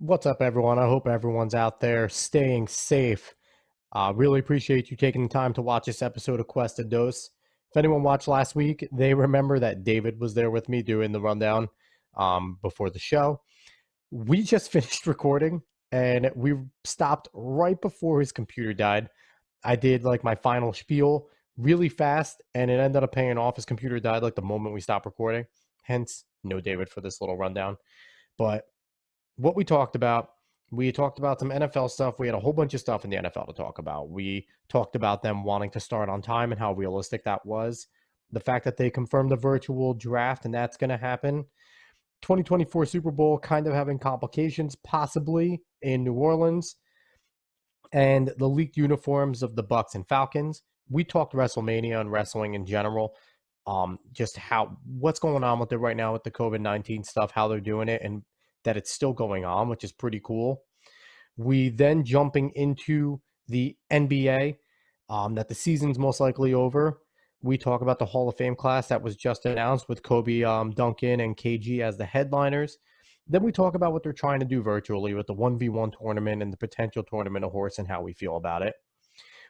What's up, everyone? I hope everyone's out there staying safe. Really appreciate you taking the time to watch this episode of Cuesta. If anyone watched last week, they remember that David was there with me doing the rundown before the show. We just finished recording, and we stopped right before his computer died. I did like my final spiel really fast, and it ended up paying off. His computer died like the moment we stopped recording. Hence, no David for this little rundown. But what we talked about some NFL stuff. We had a whole bunch of stuff in the NFL to talk about. We talked about them wanting to start on time and how realistic that was. The fact that they confirmed the virtual draft and that's going to happen. 2024 Super Bowl kind of having complications possibly in New Orleans, and the leaked uniforms of the Bucks and Falcons. We talked WrestleMania and wrestling in general. Just what's going on with it right now with the COVID-19 stuff, how they're doing it, and that it's still going on, which is pretty cool. We then jumping into the NBA, that the season's most likely over. We talk about the Hall of Fame class that was just announced with Kobe, Duncan, and KG as the headliners. Then we talk about what they're trying to do virtually with the 1v1 tournament and the potential tournament of horse and how we feel about it.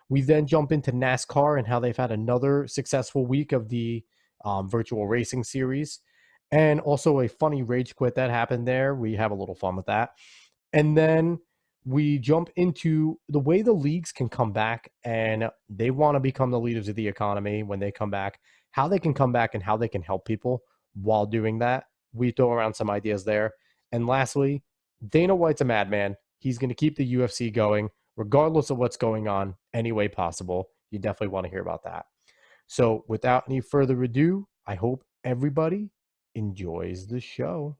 We then jump into NASCAR and how they've had another successful week of the virtual racing series. And also a funny rage quit that happened there. We have a little fun with that. And then we jump into the way the leagues can come back, and they want to become the leaders of the economy when they come back, how they can come back and how they can help people while doing that. We throw around some ideas there. And lastly, Dana White's a madman. He's going to keep the UFC going regardless of what's going on any way possible. You definitely want to hear about that. So without any further ado, I hope everybody enjoys the show.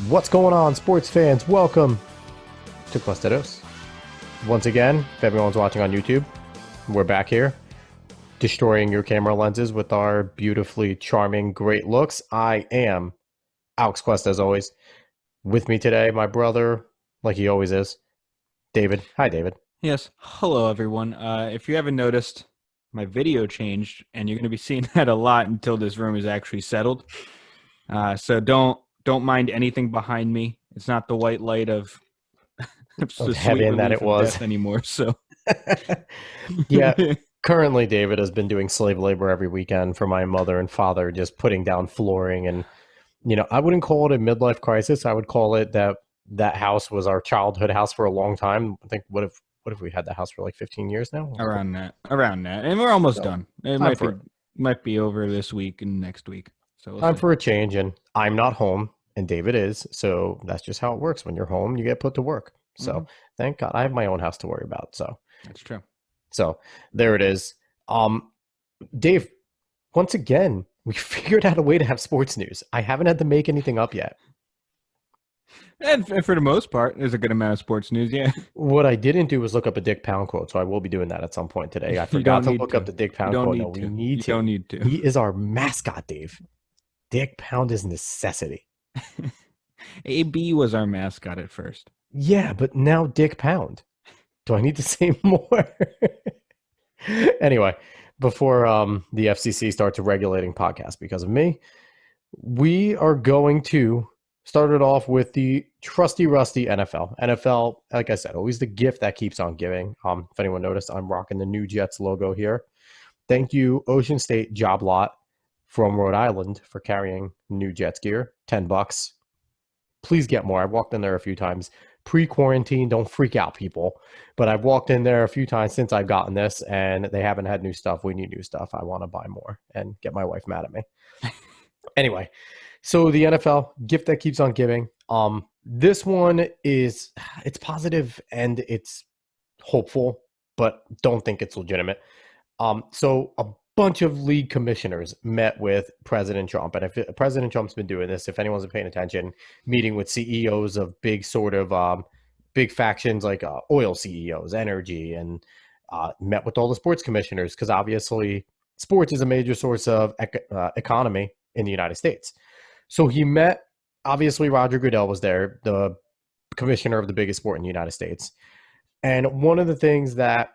What's going on, sports fans? Welcome to Cuesta. Once again, if everyone's watching on YouTube, we're back here destroying your camera lenses with our beautifully charming, great looks. I am Alex Cuesta, as always. With me today, my brother, like he always is, David. Hi, David. Yes. Hello, everyone. If you haven't noticed, my video changed, and you're going to be seeing that a lot until this room is actually settled. So don't mind anything behind me. It's not the white light of heaven that it was anymore. So yeah. Currently, David has been doing slave labor every weekend for my mother and father, just putting down flooring. And, I wouldn't call it a midlife crisis. I would call it that house was our childhood house for a long time. I think, what if we had the house for like 15 years now? Around that. And we're almost done. It might be over this week and next week. So time for a change, and I'm not home and David is. So that's just how it works. When you're home, you get put to work. So thank God I have my own house to worry about. So that's true. So there it is. Dave, once again, we figured out a way to have sports news. I haven't had to make anything up yet. And for the most part, there's a good amount of sports news, yeah. What I didn't do was look up a Dick Pound quote, so I will be doing that at some point today. I forgot to look up the Dick Pound quote. No, we need to. You don't need to. He is our mascot, Dave. Dick Pound is necessity. AB was our mascot at first. Yeah, but now Dick Pound. Do I need to say more? Anyway, before the FCC starts regulating podcasts because of me, we are going to start it off with the trusty rusty NFL. NFL, like I said, always the gift that keeps on giving. If anyone noticed, I'm rocking the new Jets logo here. Thank you, Ocean State Job Lot from Rhode Island, for carrying new Jets gear. $10. Please get more. I've walked in there a few times. Pre-quarantine, don't freak out, people. But I've walked in there a few times since I've gotten this, and they haven't had new stuff. We need new stuff. I want to buy more and get my wife mad at me. Anyway, so the NFL, gift that keeps on giving. This one it's positive and it's hopeful, but don't think it's legitimate. So a bunch of league commissioners met with President Trump. And if President Trump's been doing this, if anyone's been paying attention, meeting with CEOs of big sort of big factions like oil CEOs, energy, and met with all the sports commissioners, because obviously sports is a major source of economy in the United States. So he met, obviously Roger Goodell was there, the commissioner of the biggest sport in the United States. And one of the things that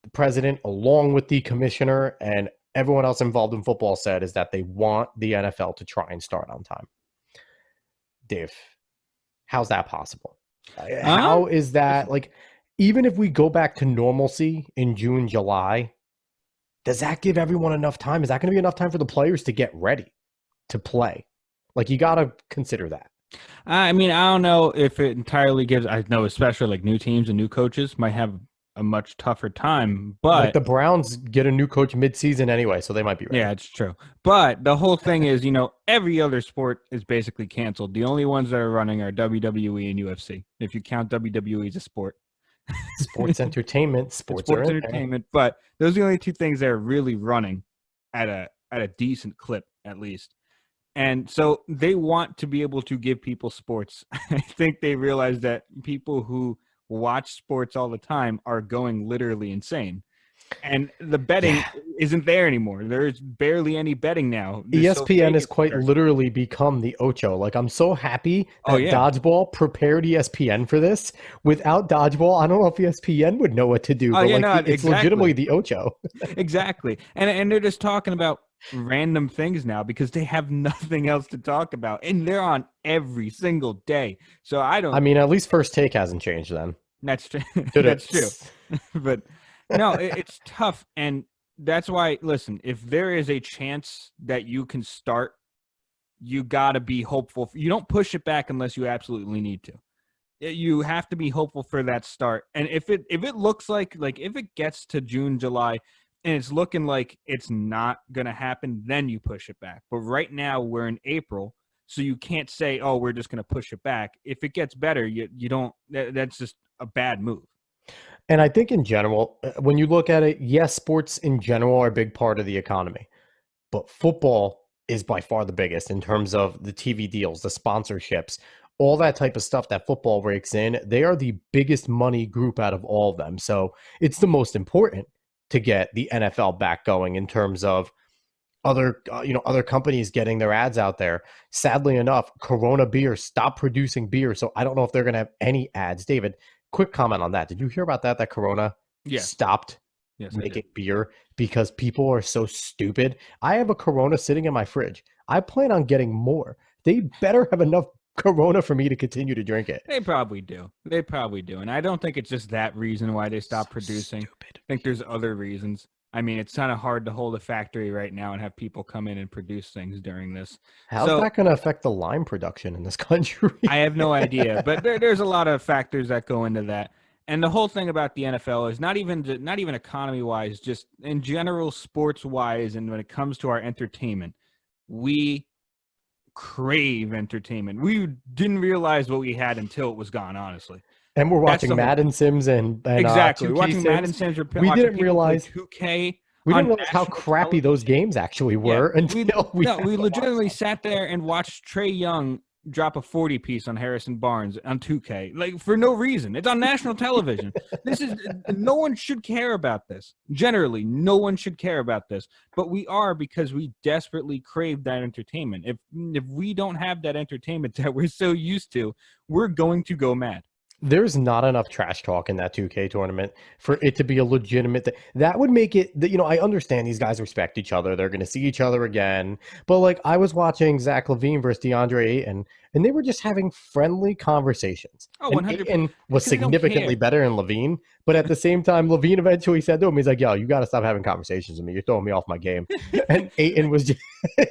the president, along with the commissioner and everyone else involved in football, said is that they want the NFL to try and start on time. Dave, how's that possible? How is that, like, even if we go back to normalcy in June, July, does that give everyone enough time? Is that going to be enough time for the players to get ready to play? Like, you got to consider that. I mean, I don't know if it entirely gives. I know, especially like new teams and new coaches might have a much tougher time. Like, But the Browns get a new coach mid-season anyway, so they might be ready. yeah, it's true. But the whole thing is, every other sport is basically canceled. The only ones that are running are WWE and UFC. If you count WWE as a sport, Sports entertainment, sports are in entertainment. But those are the only two things that are really running at a decent clip, at least. And so they want to be able to give people sports. I think they realize that people who watch sports all the time are going literally insane. And the betting isn't there anymore. There's barely any betting now. ESPN has quite literally become the Ocho. Like, I'm so happy that Dodgeball prepared ESPN for this. Without Dodgeball, I don't know if ESPN would know what to do. It's legitimately the Ocho. Exactly. And they're just talking about random things now because they have nothing else to talk about. And they're on every single day. So I mean, at least First Take hasn't changed then. That's true. That's true. But no, it's tough. And that's why, listen, if there is a chance that you can start, you got to be hopeful. You don't push it back unless you absolutely need to. You have to be hopeful for that start. And if it looks like if it gets to June, July, and it's looking like it's not going to happen, then you push it back. But right now we're in April, so you can't say, oh, we're just going to push it back. If it gets better, you don't, that's just a bad move. And I think in general, when you look at it, yes, sports in general are a big part of the economy, but football is by far the biggest in terms of the TV deals, the sponsorships, all that type of stuff that football rakes in. They are the biggest money group out of all of them. So it's the most important to get the NFL back going in terms of other companies getting their ads out there. Sadly enough, Corona Beer stopped producing beer, so I don't know if they're going to have any ads. David, quick comment on that. Did you hear about that Corona stopped making beer because people are so stupid? I have a Corona sitting in my fridge. I plan on getting more. They better have enough Corona for me to continue to drink it. They probably do. And I don't think it's just that reason why they stopped producing. Stupid. I think there's other reasons. I mean, it's kind of hard to hold a factory right now and have people come in and produce things during this. How's that going to affect the lime production in this country? I have no idea, but there's a lot of factors that go into that. And the whole thing about the NFL is not even economy-wise, just in general sports-wise, and when it comes to our entertainment, we crave entertainment. We didn't realize what we had until it was gone, honestly. And we're watching Madden Sims and exactly. We're watching Madden Sims. We didn't realize 2K. We didn't realize how crappy those games actually were until we legitimately sat there and watched Trey Young drop a 40 piece on Harrison Barnes on 2K, like for no reason. It's on national television. No one should care about this. Generally, no one should care about this, but we are because we desperately crave that entertainment. If we don't have that entertainment that we're so used to, we're going to go mad. There's not enough trash talk in that 2K tournament for it to be a legitimate thing. That would make it, I understand these guys respect each other. They're going to see each other again. But, like, I was watching Zach LaVine versus DeAndre Ayton, and they were just having friendly conversations. Oh, 100%. Ayton was significantly better than LaVine. But at the same time, LaVine eventually said to him, he's like, yo, you got to stop having conversations with me. You're throwing me off my game. And Ayton was just,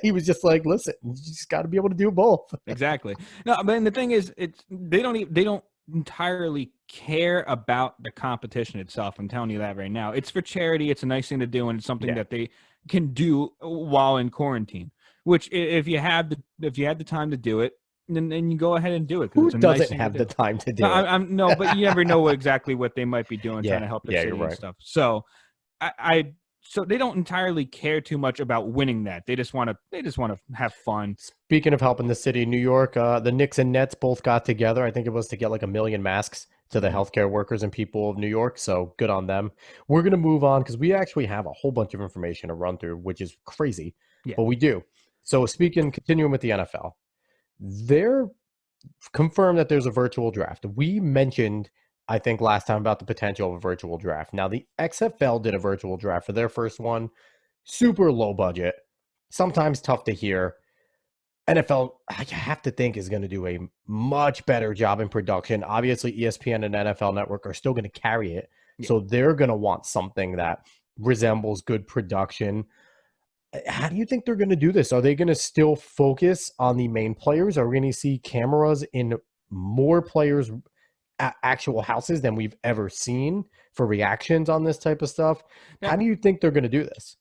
he was just like, listen, you just got to be able to do both. Exactly. No, but the thing is, they don't entirely care about the competition itself. I'm telling you that right now. It's for charity. It's a nice thing to do, and it's something that they can do while in quarantine. Which, if you had the time to do it, then you go ahead and do it. Who doesn't have the time to do it? No, but you never know exactly what they might be doing, trying to help their city and stuff. So, So they don't entirely care too much about winning that. They just want to have fun. Speaking of helping the city of New York, the Knicks and Nets both got together. I think it was to get like 1 million masks to the healthcare workers and people of New York. So good on them. We're going to move on because we actually have a whole bunch of information to run through, which is crazy, but we do. So continuing with the NFL, their confirm that there's a virtual draft. We mentioned, I think, last time about the potential of a virtual draft. Now, the XFL did a virtual draft for their first one, super low budget, sometimes tough to hear. NFL, I have to think, is going to do a much better job in production. Obviously, ESPN and NFL Network are still going to carry it. Yeah. So they're going to want something that resembles good production. How do you think they're going to do this? Are they going to still focus on the main players? Are we going to see cameras in more players' actual houses than we've ever seen for reactions on this type of stuff? How do you think they're going to do this?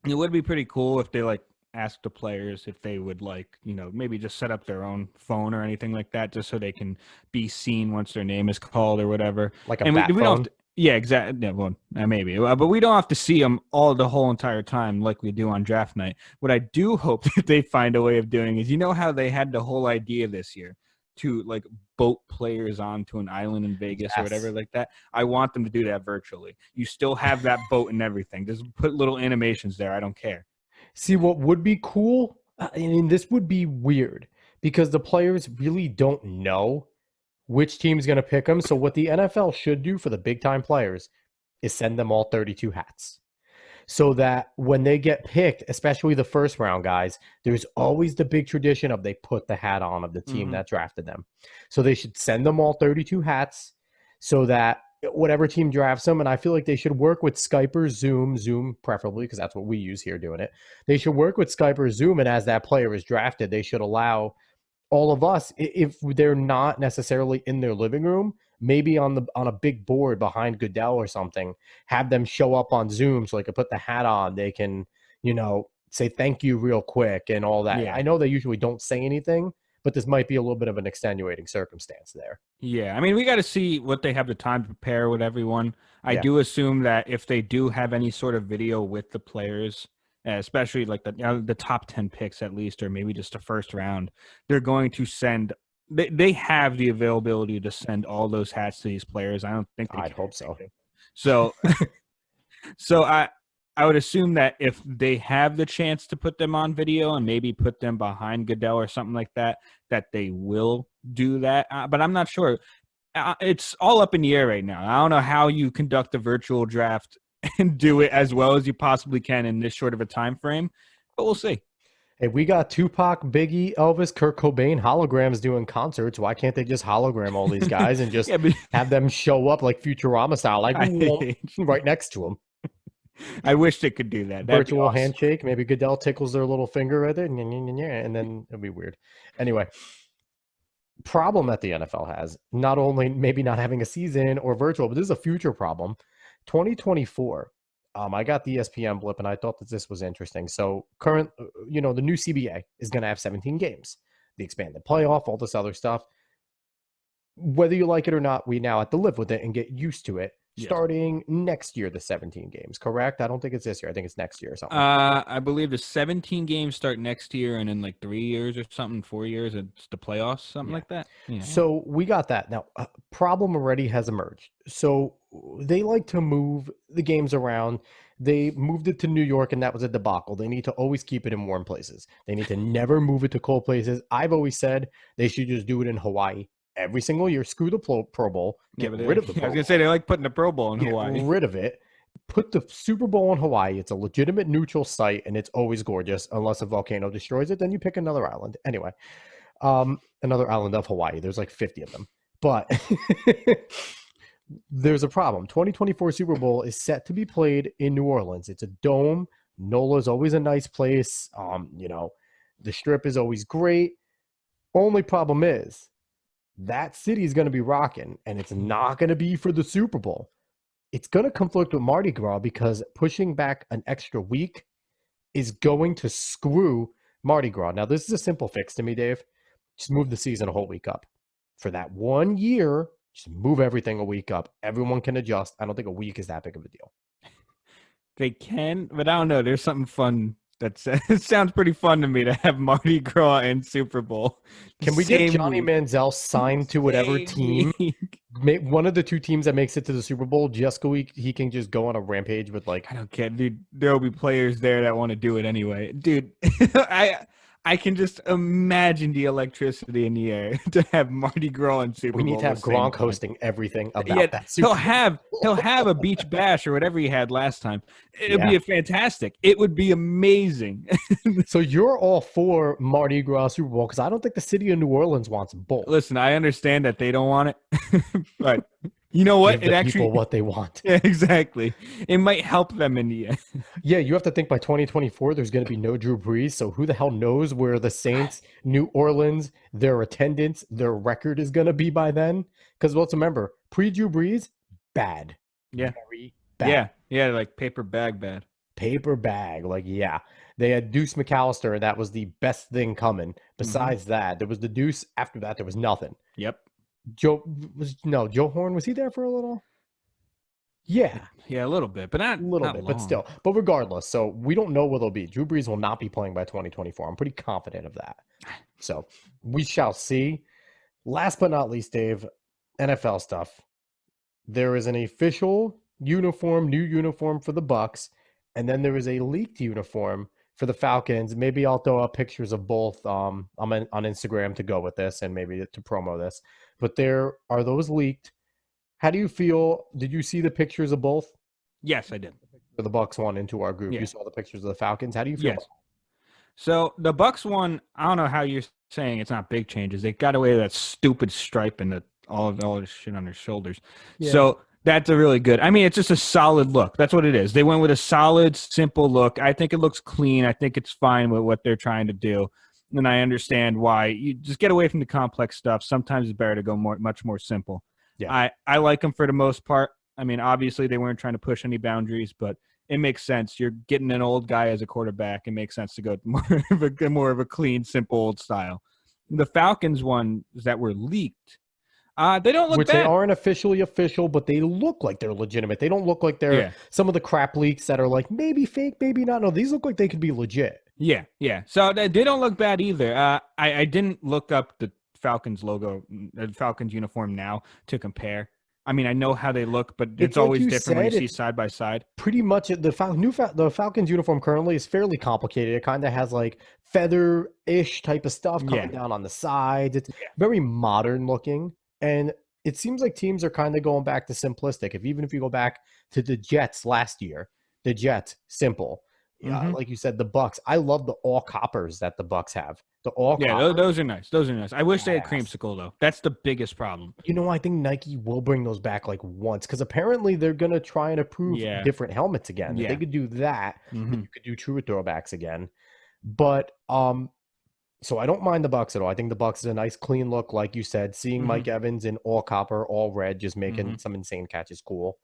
It would be pretty cool if they like asked the players if they would like, maybe just set up their own phone or anything like that, just so they can be seen once their name is called or whatever. Like a And bat we don't phone? have to, yeah, exactly. Yeah, well, maybe, but we don't have to see them all the whole entire time like we do on draft night. What I do hope that they find a way of doing is, how they had the whole idea this year to like boat players onto an island in Vegas or whatever like that. I want them to do that virtually. You still have that boat and everything. Just put little animations there. I don't care. See, what would be cool, I mean, this would be weird because the players really don't know which team's going to pick them. So what the NFL should do for the big time players is send them all 32 hats. So that when they get picked, especially the first round guys, there's always the big tradition of they put the hat on of the team that drafted them. So they should send them all 32 hats so that whatever team drafts them, and I feel like they should work with Skype or Zoom preferably, because that's what we use here doing it. They should work with Skype or Zoom, and as that player is drafted, they should allow all of us, if they're not necessarily in their living room, maybe on a big board behind Goodell or something, have them show up on Zoom so they can put the hat on. They can, say thank you real quick and all that. Yeah. I know they usually don't say anything, but this might be a little bit of an extenuating circumstance there. Yeah, I mean, we got to see what they have the time to prepare with everyone. I do assume that if they do have any sort of video with the players, especially like the top 10 picks at least, or maybe just the first round, they're going to send. They have the availability to send all those hats to these players. I don't think I'd hope so. So, so I would assume that if they have the chance to put them on video and maybe put them behind Goodell or something like that, that they will do that. But I'm not sure. It's all up in the air right now. I don't know how you conduct a virtual draft and do it as well as you possibly can in this short of a time frame, but we'll see. Hey, we got Tupac, Biggie, Elvis, Kurt Cobain holograms doing concerts. Why can't they just hologram all these guys and just have them show up like Futurama style, like right next to them? I wish they could do that. Virtual awesome handshake. Maybe Goodell tickles their little finger right there, and then it'll be weird. Anyway, problem that the NFL has, not only maybe not having a season or virtual, but this is a future problem. 2024. I got the ESPN blip, and I thought that this was interesting. So the new CBA is going to have 17 games. The expanded playoff, all this other stuff. Whether you like it or not, we now have to live with it and get used to it. Starting next year, the 17 games, correct? I don't think it's this year. I think it's next year or something. I believe the 17 games start next year, and in like 3 years or something, 4 years, it's the playoffs, something like that. Yeah. So we got that. Now, a problem already has emerged. So they like to move the games around. They moved it to New York, and that was a debacle. They need to always keep it in warm places. They need to never move it to cold places. I've always said they should just do it in Hawaii. Every single year, screw the Pro Bowl, get rid of the Pro Bowl. I was going to say, they like putting the Pro Bowl in Hawaii. Get rid of it. Put the Super Bowl in Hawaii. It's a legitimate neutral site, and it's always gorgeous. Unless a volcano destroys it, then you pick another island. Anyway, another island of Hawaii. There's like 50 of them. But there's a problem. 2024 Super Bowl is set to be played in New Orleans. It's a dome. NOLA is always a nice place. The Strip is always great. Only problem is, that city is going to be rocking, and it's not going to be for the Super Bowl. It's going to conflict with Mardi Gras because pushing back an extra week is going to screw Mardi Gras. Now, this is a simple fix to me, Dave. Just move the season a whole week up. For that 1 year, just move everything a week up. Everyone can adjust. I don't think a week is that big of a deal. They can, but I don't know. There's something fun. It sounds pretty fun to me to have Mardi Gras and Super Bowl. Can we get Johnny Manziel signed to whatever team? One of the two teams that makes it to the Super Bowl, just so he can just go on a rampage with like. I don't care, dude. There will be players there that want to do it anyway, dude. I can just imagine the electricity in the air to have Mardi Gras and Super We need Bowl to at have the same Gronk time. hosting everything Yeah, about that Super Bowl. he'll have a beach bash or whatever he had last time. It'll be Yeah. a fantastic. It would be amazing. So you're all for Mardi Gras Super Bowl because I don't think the city of New Orleans wants both. Listen, I understand that they don't want it, but you know what? Give It the people actually, what they want. yeah, exactly. It might help them in the end. Yeah, you have to think by 2024 there's going to be no Drew Brees. So who the hell knows where the Saints, New Orleans, their attendance, their record is going to be by then? Because let's remember, pre-Drew Brees, bad, Yeah, very yeah, bad. yeah. Like paper bag bad. Paper bag, like yeah. They had Deuce McAllister, and that was the best thing coming. Hmm. Besides that, there was the Deuce. After that, there was nothing. Yep. Joe Horn, was he there for a little? Yeah, Yeah, a little bit, but a little not bit, but long. still. But regardless, so we don't know what it'll be. Drew Brees will not be playing by 2024. I'm pretty confident of that. So we shall see. Last but not least, Dave, NFL stuff. There is an official uniform, new uniform for the Bucks, and then there is a leaked uniform for the Falcons. Maybe I'll throw up pictures of both on Instagram to go with this and maybe to promo this. But there are those leaked. How do you feel? Did you see the pictures of both? Yes, I did. For the Bucks one into our group. You Yeah. saw the pictures of the Falcons. How do you feel about Yes. So the Bucks one, I don't know how you're saying it's not big changes. They got away with that stupid stripe and all this shit on their shoulders. yeah. So that's a really good. I mean, it's just a solid look. That's what it is. They went with a solid, simple look. I think it looks clean. I think it's fine with what they're trying to do. And I understand why. You just get away from the complex stuff. Sometimes it's better to go much more simple. Yeah. I like them for the most part. I mean, obviously they weren't trying to push any boundaries, but it makes sense. You're getting an old guy as a quarterback. It makes sense to go more of a clean, simple old style. The Falcons ones that were leaked, they don't look Which they bad. aren't officially official, but they look like they're legitimate. They don't look like they're Yeah. some of the crap leaks that are like maybe fake, maybe not. No, these look like they could be legit. Yeah, yeah. So they don't look bad either. I didn't look up the Falcons logo, the Falcons uniform now to compare. I mean, I know how they look, but it's Like always you different when you said, see it's side by side. pretty much the Falcons uniform currently is fairly complicated. It kind of has like feather-ish type of stuff coming Yeah. down on the sides. It's Yeah. very modern looking, and it seems like teams are kind of going back to simplistic. Even if you go back to the Jets last year, the Jets simple. Yeah, Mhm. like you said, the Bucks. I love the all coppers that the Bucks have. The all Yeah, coppers. those are nice. Those are nice. I wish they had Yes. creamsicle though. That's the biggest problem. I think Nike will bring those back like once because apparently they're gonna try and approve Yeah. different helmets again. If they Yeah. could do that, then Hmm. you could do true throwbacks again. But so I don't mind the Bucks at all. I think the Bucks is a nice clean look, like you said. Seeing Hmm. Mike Evans in all copper, all red, just making Hmm. some insane catches cool.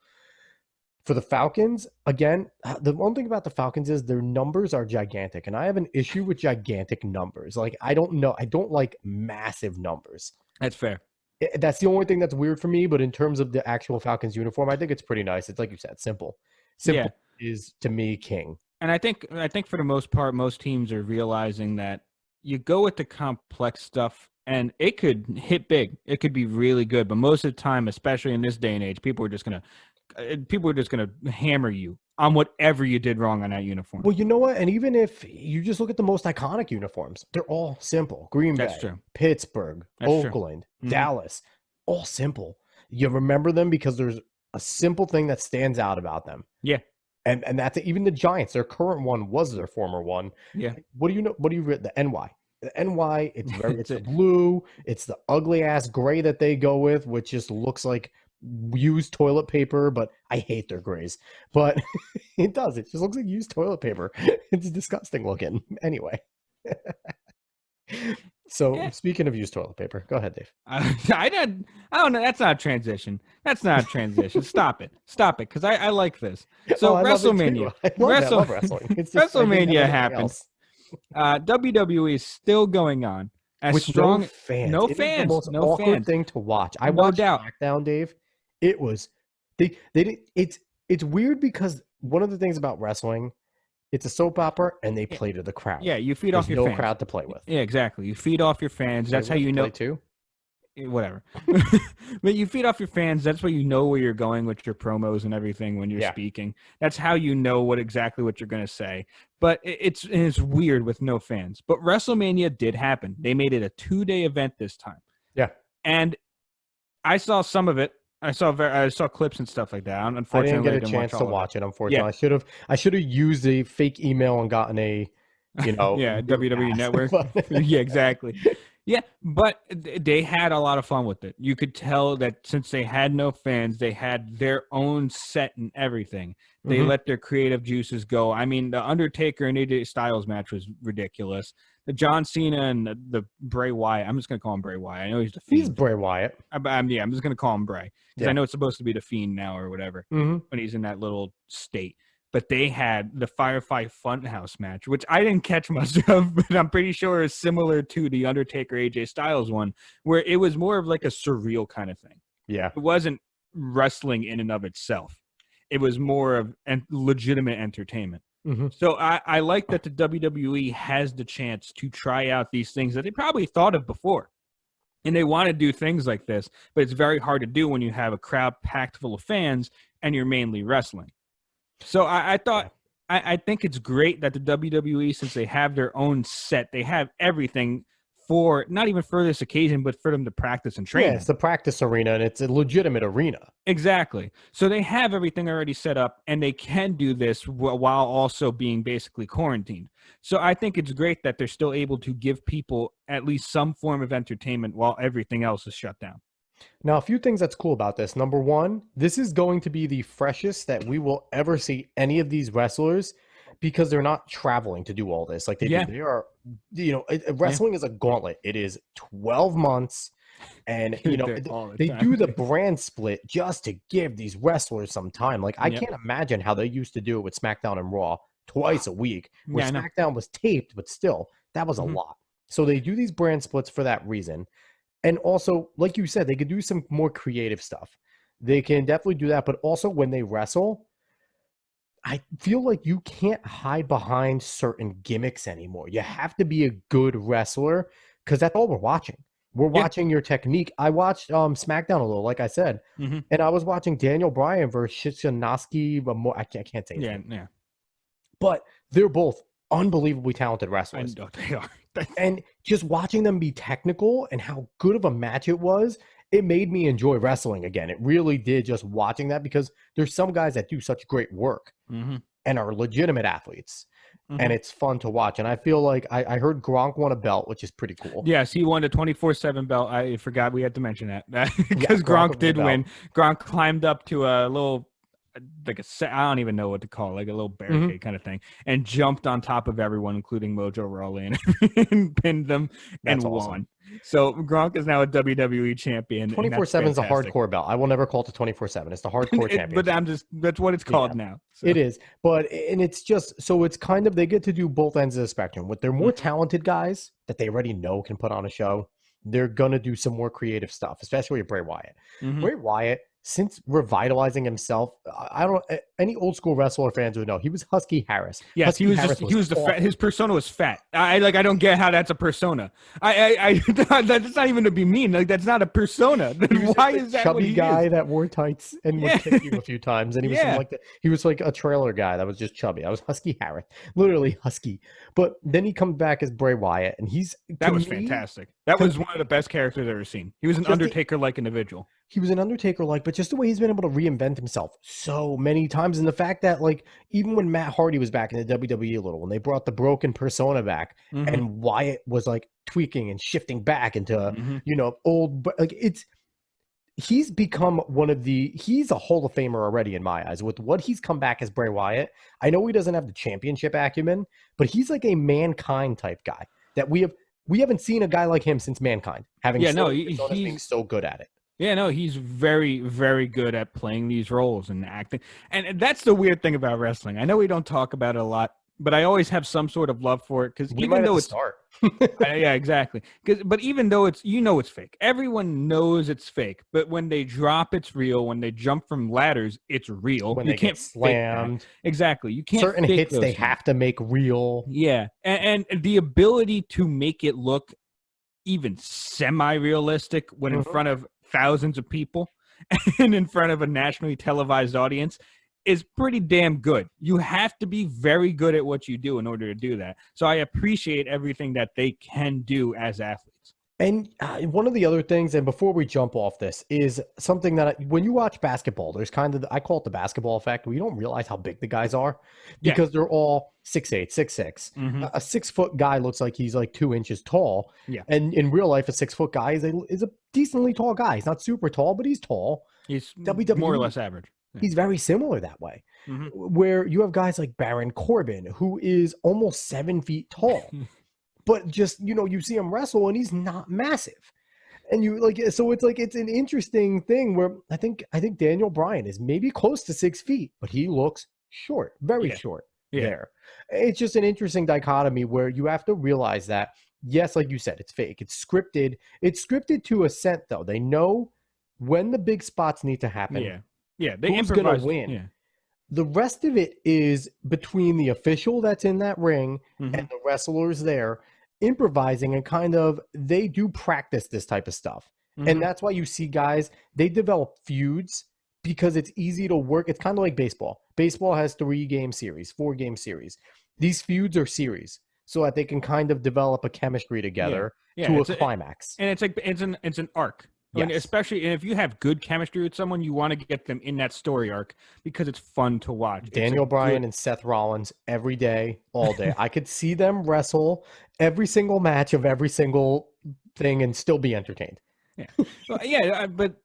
For the Falcons, again, the one thing about the Falcons is their numbers are gigantic, and I have an issue with gigantic numbers. Like I don't know, I don't like massive numbers. That's fair. That's the only thing that's weird for me. But in terms of the actual Falcons uniform, I think it's pretty nice. It's like you said, simple. Yeah. Simple is to me king. And I think for the most part, most teams are realizing that you go with the complex stuff and it could hit big. It could be really good. But most of the time, especially in this day and age, people are just gonna hammer you on whatever you did wrong on that uniform. Well, you know what? And even if you just look at the most iconic uniforms, they're all simple. Green That's Bay, true. Pittsburgh, That's true. Oakland, Mhm. Dallas, all simple. You remember them because there's a simple thing that stands out about them. Yeah. And that's it. Even the Giants, their current one was their former one. Yeah. What do you know? What do you read? The NY. The NY, it's very it's That's the it. blue, it's the ugly ass gray that they go with, which just looks like used toilet paper, but I hate their grays. But it does. It just looks like used toilet paper. It's disgusting looking. Anyway. So Yeah. speaking of used toilet paper, go ahead, Dave. I don't know. That's not a transition. That's not a transition. Stop it. Stop it. Because I like this. So Oh, I love it too. WrestleMania. I love wrestling. It's just WrestleMania happened. WWE is still going on. As with strong, no fans. no It is fans, the most no awkward fans. thing to watch. I No watched doubt. SmackDown, Dave. It was they did it's weird because one of the things about wrestling, it's a soap opera and they play to the crowd. Yeah, you feed There's off your no fans. crowd to play with. Yeah, exactly. You feed off your fans. That's how you know. Play too. whatever. But you feed off your fans. That's why you know where you're going with your promos and everything when you're Yeah. speaking. That's how you know exactly what you're going to say. But it's weird with no fans. But WrestleMania did happen. They made it a 2-day event this time. Yeah. And I saw some of it. I saw clips and stuff like that. I didn't Unfortunately, get I a didn't chance to watch it, unfortunately. Yeah. I should have used a fake email and gotten a, Yeah, WWE pass. Network. Yeah, exactly. Yeah, but they had a lot of fun with it. You could tell that since they had no fans, they had their own set and everything. They let their creative juices go. I mean, the Undertaker and AJ Styles match was ridiculous. The John Cena and the Bray Wyatt. I'm just gonna call him Bray Wyatt. I know he's the Fiend. He's Bray Wyatt. I'm just gonna call him Bray because Yeah. I know it's supposed to be the Fiend now or whatever Mm-hmm. when he's in that little state. But they had the Firefly Funhouse match, which I didn't catch much of, but I'm pretty sure is similar to the Undertaker AJ Styles one, where it was more of like a surreal kind of thing. Yeah. It wasn't wrestling in and of itself. It was more of legitimate entertainment. Mm-hmm. So I like that the WWE has the chance to try out these things that they probably thought of before. And they want to do things like this, but it's very hard to do when you have a crowd packed full of fans and you're mainly wrestling. So I thought, I think it's great that the WWE, since they have their own set, they have everything for not even for this occasion, but for them to practice and train. Yeah, it's the practice arena, and it's a legitimate arena. Exactly. So they have everything already set up, and they can do this while also being basically quarantined. So I think it's great that they're still able to give people at least some form of entertainment while everything else is shut down. Now, a few things that's cool about this. Number one, this is going to be the freshest that we will ever see any of these wrestlers because they're not traveling to do all this. Like they are, wrestling is a gauntlet. It is 12 months. And, they do the brand split just to give these wrestlers some time. Like, I can't imagine how they used to do it with SmackDown and Raw twice a week, where SmackDown was taped, but still, that was a lot. So they do these brand splits for that reason. And also, like you said, they could do some more creative stuff. They can definitely do that. But also when they wrestle, I feel like you can't hide behind certain gimmicks anymore. You have to be a good wrestler because that's all we're watching. We're watching your technique. I watched SmackDown a little, like I said, and I was watching Daniel Bryan versus Shishinoski. I can't say his name. Yeah. But they're both unbelievably talented wrestlers. I know they are. And just watching them be technical and how good of a match it was, it made me enjoy wrestling again. It really did, just watching that, because there's some guys that do such great work and are legitimate athletes. And it's fun to watch. And I feel like I heard Gronk won a belt, which is pretty cool. Yes, he won a 24/7 belt. I forgot we had to mention that because Gronk did win. Gronk climbed up to a little, like I don't even know what to call it, like a little barricade kind of thing, and jumped on top of everyone, including Mojo Rawley, and pinned them and won. So Gronk is now a WWE champion. 24/7 is a hardcore belt. I will never call it the 24/7. It's the hardcore championship. But that's what it's called now. So. It is. And it's just, so it's kind of, they get to do both ends of the spectrum. With their more talented guys that they already know can put on a show, they're going to do some more creative stuff, especially with Bray Wyatt. Bray Wyatt, since revitalizing himself, I don't know, any old school wrestler fans would know he was Husky Harris. Yes, his persona was fat. I don't get how that's a persona. That's not even to be mean. Like, that's not a persona. Why is that chubby guy that wore tights and would kick you a few times? And he was he was like a trailer guy that was just chubby. I was Husky Harris, literally husky. But then he comes back as Bray Wyatt, and that was fantastic. That was one of the best characters I've ever seen. He was an Undertaker-like individual. He was an Undertaker-like, but just the way he's been able to reinvent himself so many times. And the fact that, like, even when Matt Hardy was back in the WWE a little, when they brought the broken persona back, and Wyatt was, like, tweaking and shifting back into, old, like, he's become he's a Hall of Famer already in my eyes. With what he's come back as Bray Wyatt, I know he doesn't have the championship acumen, but he's like a Mankind type guy that we haven't seen a guy like him since Mankind. He's being so good at it. Yeah, no, he's very, very good at playing these roles and acting. And that's the weird thing about wrestling. I know we don't talk about it a lot, but I always have some sort of love for it, because even though it's yeah, exactly. But even though it's fake, everyone knows it's fake. But when they drop, it's real. When they jump from ladders, it's real. When you can't slammed, exactly. You can't certain hits they have to make real. Yeah, and the ability to make it look even semi-realistic when in Mhm. front of thousands of people and in front of a nationally televised audience is pretty damn good. You have to be very good at what you do in order to do that. So I appreciate everything that they can do as athletes. And one of the other things, and before we jump off this, is something that when you watch basketball, there's kind of, I call it the basketball effect, where you don't realize how big the guys are Yeah. because they're all 6'8", 6'6". Mhm. A 6-foot guy looks like he's like 2 inches tall. Yeah. And in real life, a 6-foot guy is a decently tall guy. He's not super tall, but he's tall. He's WWE, more or less average. Yeah. he's very similar that way. Mhm. Where you have guys like Baron Corbin, who is almost 7 feet tall. But just, you see him wrestle and he's not massive. And you like, so it's like, it's an interesting thing where I think Daniel Bryan is maybe close to 6 feet, but he looks short, very short there. It's just an interesting dichotomy where you have to realize that, yes, like you said, it's fake. It's scripted. It's scripted to a scent, though. They know when the big spots need to happen. Yeah. They who's going to win. Yeah. The rest of it is between the official that's in that ring and the wrestlers there improvising, and kind of, they do practice this type of stuff. And that's why you see guys, they develop feuds because it's easy to work. It's kind of like baseball. Baseball has 3-game series, 4-game series. These feuds are series so that they can kind of develop a chemistry together to a climax. And it's like, it's an arc. Yes. And especially if you have good chemistry with someone, you want to get them in that story arc because it's fun to watch. Daniel Bryan and Seth Rollins every day, all day. I could see them wrestle every single match of every single thing and still be entertained. Yeah. Well, but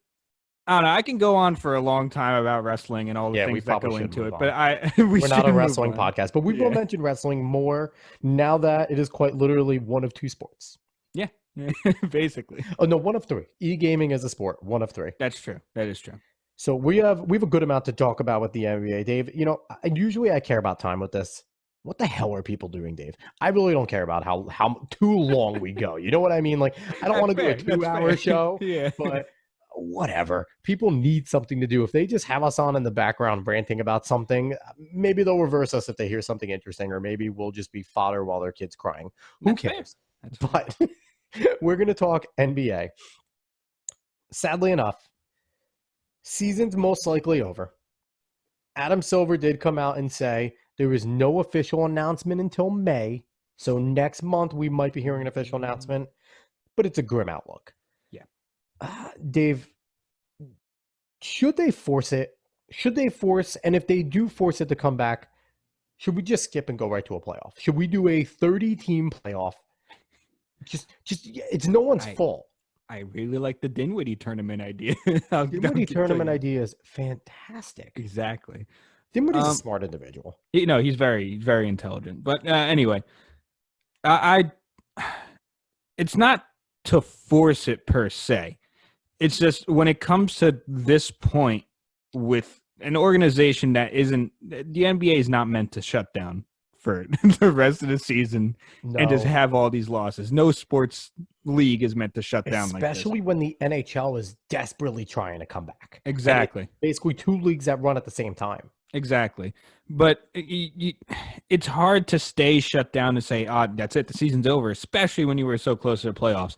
I don't know. I can go on for a long time about wrestling and all the things that go into it, but we're not a wrestling podcast, but we will mention wrestling more now that it is quite literally one of 2 sports. Yeah. Basically. Oh no, 1 of 3. E-gaming is a sport, 1 of 3. That's true. That is true. So we have a good amount to talk about with the NBA, Dave. Usually I care about time with this. What the hell are people doing, Dave? I really don't care about how too long we go. You know what I mean? Like, I don't want to do a 2-hour show, but whatever. People need something to do. If they just have us on in the background ranting about something, maybe they'll reverse us if they hear something interesting, or maybe we'll just be fodder while their kid's crying. Who cares? But we're going to talk NBA. Sadly enough, season's most likely over. Adam Silver did come out and say there is no official announcement until May. So next month we might be hearing an official announcement, but it's a grim outlook. Yeah. Dave, should they force it? Should they force, and if they do force it to come back, should we just skip and go right to a playoff? Should we do a 30-team playoff? Just it's no one's fault. I really like the Dinwiddie tournament idea. Dinwiddie tournament idea is fantastic. Exactly. Dinwiddie's a smart individual. He's very, very intelligent. But anyway, it's not to force it per se. It's just when it comes to this point with an organization that isn't, the NBA is not meant to shut down for the rest of the season and just have all these losses. No sports league is meant to shut down like this. Especially when the NHL is desperately trying to come back. Exactly. Basically 2 leagues that run at the same time. Exactly. But it's hard to stay shut down and say, that's it, the season's over, especially when you were so close to the playoffs.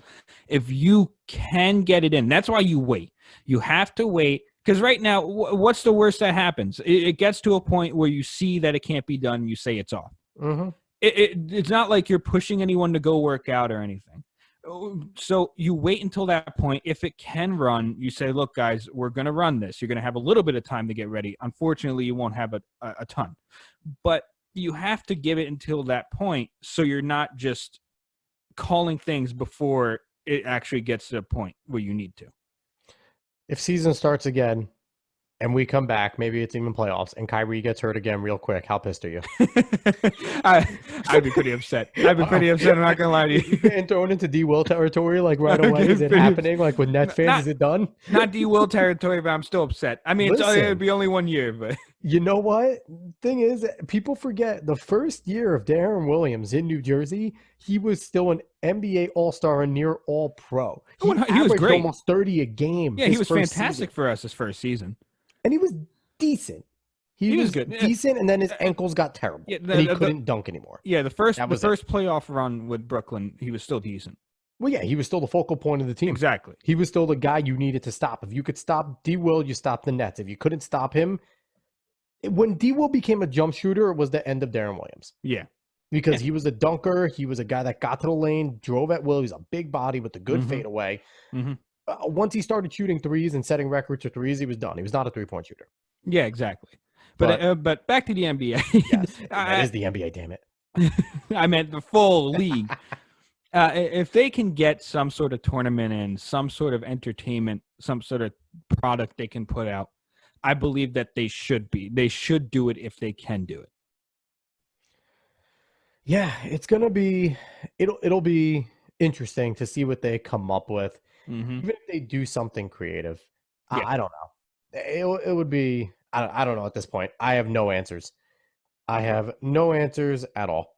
If you can get it in, that's why you wait. You have to wait. Because right now, what's the worst that happens? It gets to a point where you see that it can't be done, you say it's off. It's not like you're pushing anyone to go work out or anything. So you wait until that point. If it can run, you say, look, guys, we're going to run this. You're going to have a little bit of time to get ready. Unfortunately, you won't have a ton. But you have to give it until that point so you're not just calling things before it actually gets to the point where you need to. If season starts again and we come back, maybe it's even playoffs, and Kyrie gets hurt again real quick, how pissed are you? I'd be pretty upset. I'm not going to lie to you. And thrown into D. Will territory, like right away? Is it happening? Like with Nets fans, is it done? Not D. Will territory, but I'm still upset. I mean, it'll be only 1 year, but... You know what? Thing is, people forget the first year of Darren Williams in New Jersey, he was still an NBA All-Star and near All-Pro. He was great. Almost 30 a game. Yeah, he was fantastic for us his first season. And he was decent. He was good. Decent, and then his ankles got terrible. Yeah, and he couldn't dunk anymore. Yeah, the first playoff run with Brooklyn, he was still decent. Well, yeah, he was still the focal point of the team. Exactly. He was still the guy you needed to stop. If you could stop D. Will, you stopped the Nets. If you couldn't stop him, when D. Will became a jump shooter, it was the end of Darren Williams. Yeah. Because he was a dunker. He was a guy that got to the lane, drove at will. He's a big body with a good fadeaway. Once he started shooting threes and setting records for threes, he was done. He was not a three-point shooter. Yeah, exactly. But back to the NBA. Yes, that is the NBA, damn it. I meant the full league. If they can get some sort of tournament in, some sort of entertainment, some sort of product they can put out, I believe that they should do it if they can do it. Yeah, it's gonna be it'll be interesting to see what they come up with. Even if they do something creative. Yeah. I don't know. It would be I don't know at this point. I have no answers. I have no answers at all.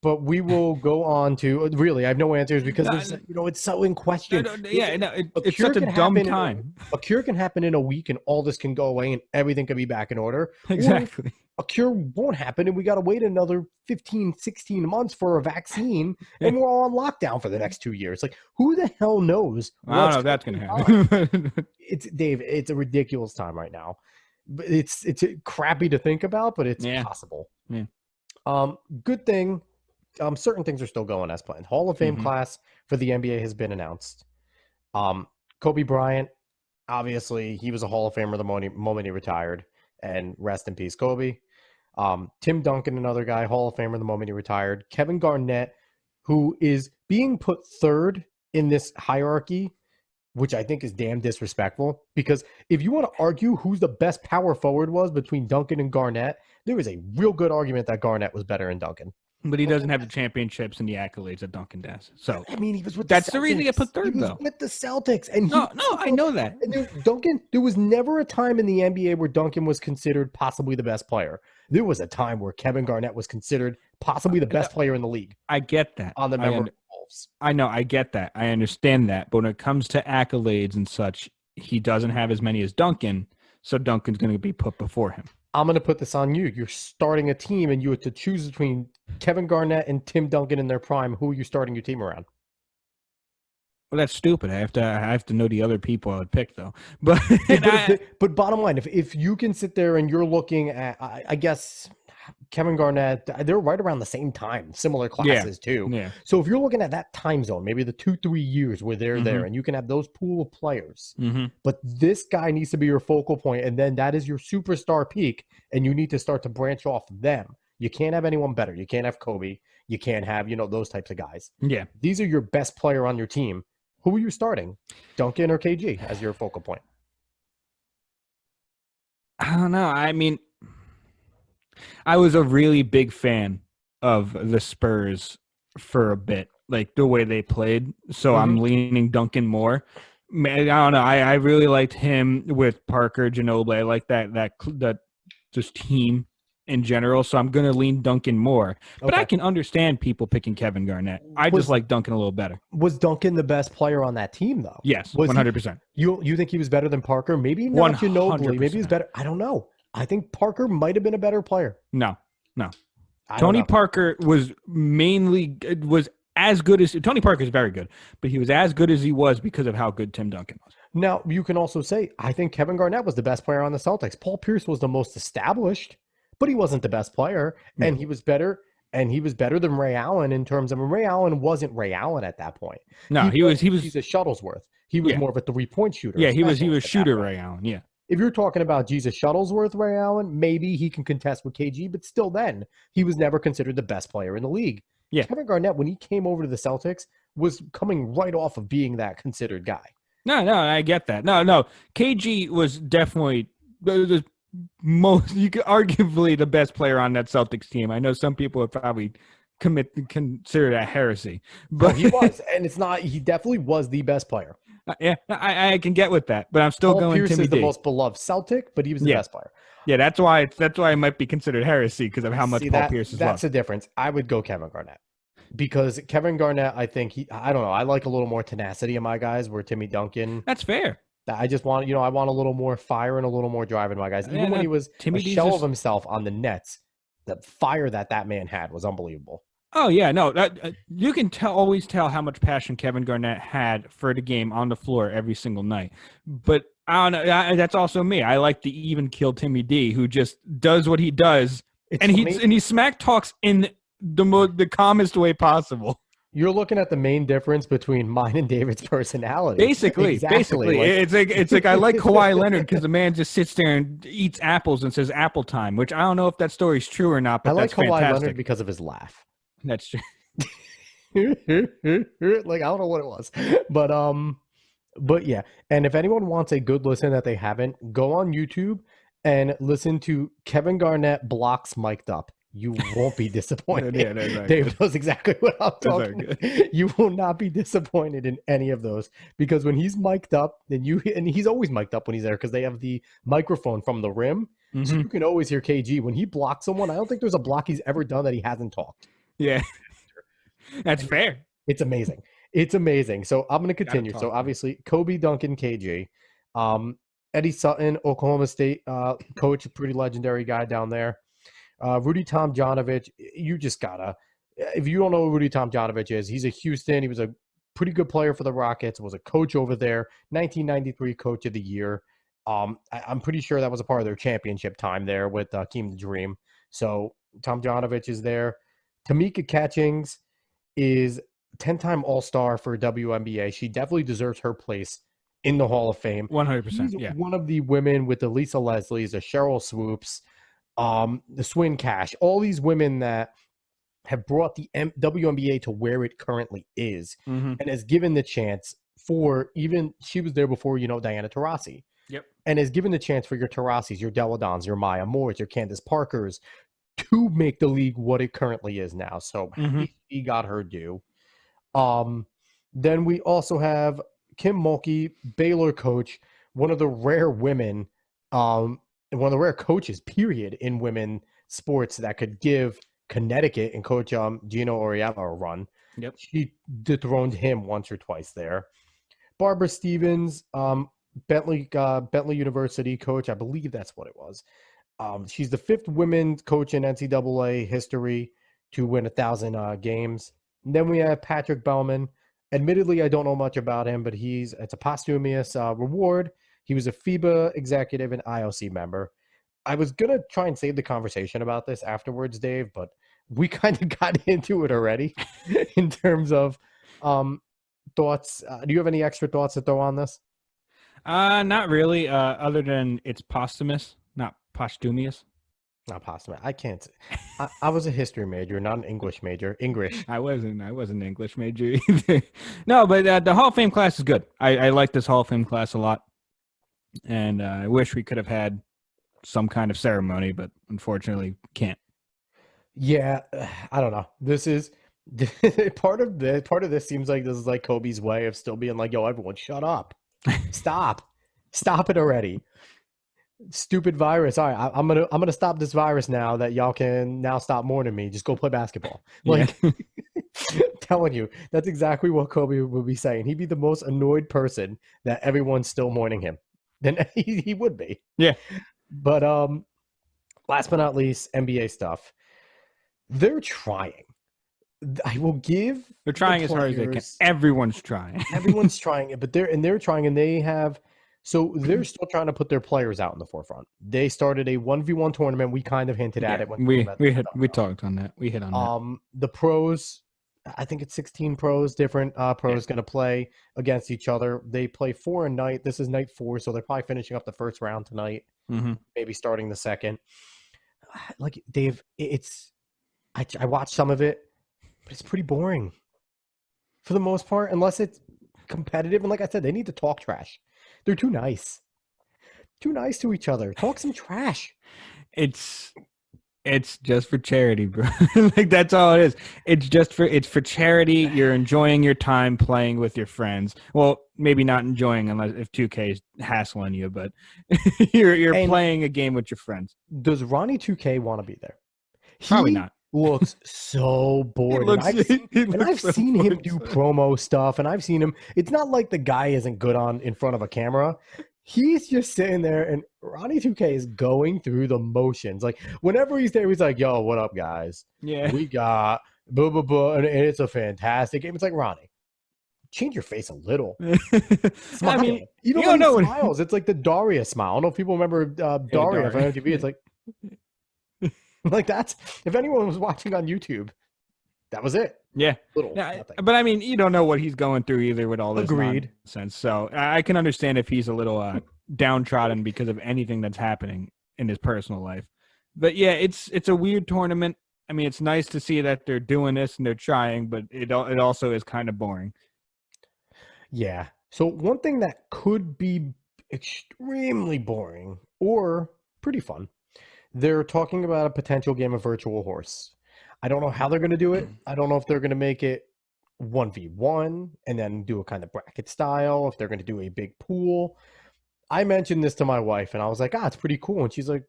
But we will go on to really. I have no answers because it's so in question. It's such a dumb time. A cure can happen in a week, and all this can go away, and everything can be back in order. Exactly. Or a cure won't happen, and we got to wait another 15, 16 months for a vaccine, and we're all on lockdown for the next 2 years. Like, who the hell knows? I don't know if that's going to happen. Dave. It's a ridiculous time right now. It's crappy to think about, but it's possible. Yeah. Good thing. Certain things are still going as planned. Hall of Fame class for the NBA has been announced. Kobe Bryant, obviously, he was a Hall of Famer the moment he retired, and rest in peace, Kobe. Tim Duncan, another guy, Hall of Famer the moment he retired. Kevin Garnett, who is being put third in this hierarchy, which I think is damn disrespectful, because if you want to argue who's the best power forward was between Duncan and Garnett, there is a real good argument that Garnett was better than Duncan. But he doesn't have the championships and the accolades that Duncan does. So I mean, he was with that's the Celtics. The reason he got put third, he was though. with the Celtics, and I know that. And Duncan, there was never a time in the NBA where Duncan was considered possibly the best player. There was a time where Kevin Garnett was considered possibly the best player in the league. I get that. On the member Wolves. I know, I get that. I understand that. But when it comes to accolades and such, he doesn't have as many as Duncan, so Duncan's going to be put before him. I'm going to put this on you. You're starting a team, and you have to choose between Kevin Garnett and Tim Duncan in their prime. Who are you starting your team around? Well, that's stupid. I have to know the other people I would pick, though. But but bottom line, if you can sit there and you're looking at, I guess Kevin Garnett, they're right around the same time, similar classes too. Yeah. So if you're looking at that time zone, maybe the 2-3 years where they're there, and you can have those pool of players. But this guy needs to be your focal point, and then that is your superstar peak, and you need to start to branch off them. You can't have anyone better. You can't have Kobe. You can't have those types of guys. Yeah. These are your best player on your team. Who are you starting? Duncan or KG as your focal point? I don't know. I mean, I was a really big fan of the Spurs for a bit, like the way they played. So I'm leaning Duncan more. I don't know. I really liked him with Parker, Ginobili. I like that just team in general. So I'm going to lean Duncan more. But I can understand people picking Kevin Garnett. I just like Duncan a little better. Was Duncan the best player on that team, though? Yes, 100%. You think he was better than Parker? Maybe not Ginobili. Maybe he's better. I don't know. I think Parker might have been a better player. No. Tony Parker was as good as Tony Parker is very good, but he was as good as he was because of how good Tim Duncan was. Now, you can also say, I think Kevin Garnett was the best player on the Celtics. Paul Pierce was the most established, but he wasn't the best player, and he was better. And he was better than Ray Allen in terms of Ray Allen wasn't Ray Allen at that point. No, he was he's a Shuttlesworth. He was more of a 3-point shooter. Yeah, he was shooter Ray Allen. Yeah. If you're talking about Jesus Shuttlesworth, Ray Allen, maybe he can contest with KG, but still then, he was never considered the best player in the league. Yeah. Kevin Garnett, when he came over to the Celtics, was coming right off of being that considered guy. No, I get that. No. KG was definitely the most, you could arguably the best player on that Celtics team. I know some people would probably consider that heresy. But he was, and it's not, he definitely was the best player. Yeah, I can get with that, but I'm still Paul going Pierce Timmy is the D. most beloved Celtic, but he was the best player. Yeah, that's why it might be considered heresy because of how much Paul Pierce is loved. That's the difference. I would go Kevin Garnett because Kevin Garnett, I think I don't know. I like a little more tenacity in my guys. Where Timmy Duncan, that's fair. I just want I want a little more fire and a little more drive in my guys. Even when he was a shell of himself on the Nets, the fire that man had was unbelievable. Oh yeah, no, you can always tell how much passion Kevin Garnett had for the game on the floor every single night. But I don't know, that's also me. I like the even kill Timmy D, who just does what he does, It's and funny. he smack talks in the calmest way possible. You're looking at the main difference between mine and David's personality. Exactly. Basically, Like it's like I like Kawhi Leonard because the man just sits there and eats apples and says "apple time," which I don't know if that story's true or not, I but like that's Kawhi Leonard fantastic. because of his laugh. That's true. Like I don't know what it was. But but yeah. And if anyone wants a good listen that they haven't, go on YouTube and listen to Kevin Garnett blocks mic'd up. You won't be disappointed. Yeah, those are good. Dave knows exactly what I'm Those are talking good. about. You will not be disappointed in any of those because when he's mic'd up, then and he's always mic'd up when he's there because they have the microphone from the rim. So Hmm. you can always hear KG. When he blocks someone, I don't think there's a block he's ever done that he hasn't talked. Yeah, that's fair. It's amazing. It's amazing. So I'm going to Gotta continue. So talk, man. obviously, Kobe Duncan, KG, Eddie Sutton, Oklahoma State coach, a pretty legendary guy down there. Rudy Tomjanovich, you just gotta. If you don't know who Rudy Tomjanovich is, he's a Houston. He was a pretty good player for the Rockets. Was a coach over there. 1993 Coach of the Year. I'm pretty sure that was a part of their championship time there with Keem the Dream. So Tomjanovich is there. Tamika Catchings is 10-time All-Star for WNBA. She definitely deserves her place in the Hall of Fame. 100%. She's Yeah. one of the women with the Lisa Leslies, the Cheryl Swoops, the Swin Cash, all these women that have brought the WNBA to where it currently is Hmm. and has given the chance for even she was there before, Diana Taurasi, Yep. and has given the chance for your Taurasis, your Deladons, your Maya Moores, your Candace Parkers to make the league what it currently is now. So Hmm. he got her due. Um, then we also have Kim Mulkey, Baylor coach, one of the rare women, and one of the rare coaches, period, in women sports that could give Connecticut and coach Gino Oriella a run. Yep. She dethroned him once or twice there. Barbara Stevens, Bentley University coach, I believe that's what it was. She's the fifth women's coach in NCAA history to win 1,000 games. And then we have Patrick Bellman. Admittedly, I don't know much about him, but it's a posthumous reward. He was a FIBA executive and IOC member. I was gonna try and save the conversation about this afterwards, Dave, but we kind of got into it already in terms of thoughts. Do you have any extra thoughts to throw on this? Not really. Other than it's posthumous, not posthumous. Not posthumous. I can't. I was a history major, not an English major. English. I wasn't an English major either. No, but the Hall of Fame class is good. I like this Hall of Fame class a lot, and I wish we could have had some kind of ceremony, but unfortunately can't. Yeah, I don't know. This is part of this seems like this is like Kobe's way of still being like, yo, everyone shut up. Stop it already. Stupid virus. All right, I'm gonna stop this virus now that y'all can now stop mourning me. Just go play basketball. Like Yeah. telling you, that's exactly what Kobe would be saying. He'd be the most annoyed person that everyone's still mourning him. Then he would be. Yeah. But last but not least, NBA stuff. They're trying. I will give They're trying as hard as they can. players. Everyone's trying. Everyone's trying it, but they're trying, and they have. So they're still trying to put their players out in the forefront. They started a 1v1 tournament. We kind of hinted at Yeah, it when we talked about we this had stuff. we talked on that. We hit on that. The pros, I think it's 16 pros, different pros going to play against each other. They play 4 a night. This is night 4, so they're probably finishing up the first round tonight, Mm-hmm. maybe starting the second. Like Dave, I watched some of it, but it's pretty boring for the most part, unless it's competitive. And like I said, they need to talk trash. They're too nice to each other. Talk some trash. It's just for charity, bro. Like that's all it is. It's for charity. You're enjoying your time playing with your friends. Well, maybe not enjoying unless if 2K is hassling you, but you're And playing a game with your friends. does Ronnie 2K want to be there? Probably He not. looks so bored. He And I've so seen him bored. do promo stuff, and I've seen him. It's not like the guy isn't good in front of a camera. He's just sitting there, and Ronnie 2K is going through the motions. Like whenever he's there, he's like, "Yo, what up, guys? Yeah. We got And it's a fantastic game. It's like, Ronnie, change your face a little. I Smile. mean, Even you when don't he know what. smiles, it's like the Daria smile. I don't know if people remember Yeah, Daria from Daria. MTV. It's like that's, if anyone was watching on YouTube, that was it. Yeah. Little, Yeah, nothing. but I mean, you don't know what he's going through either with all this Agreed. nonsense. So I can understand if he's a little downtrodden because of anything that's happening in his personal life. But yeah, it's a weird tournament. I mean, it's nice to see that they're doing this and they're trying, but it also is kind of boring. Yeah. So one thing that could be extremely boring or pretty fun, they're talking about a potential game of Virtual Horse. I don't know how they're going to do it. I don't know if they're going to make it 1v1 and then do a kind of bracket style, if they're going to do a big pool. I mentioned this to my wife and I was like, it's pretty cool. And she's like,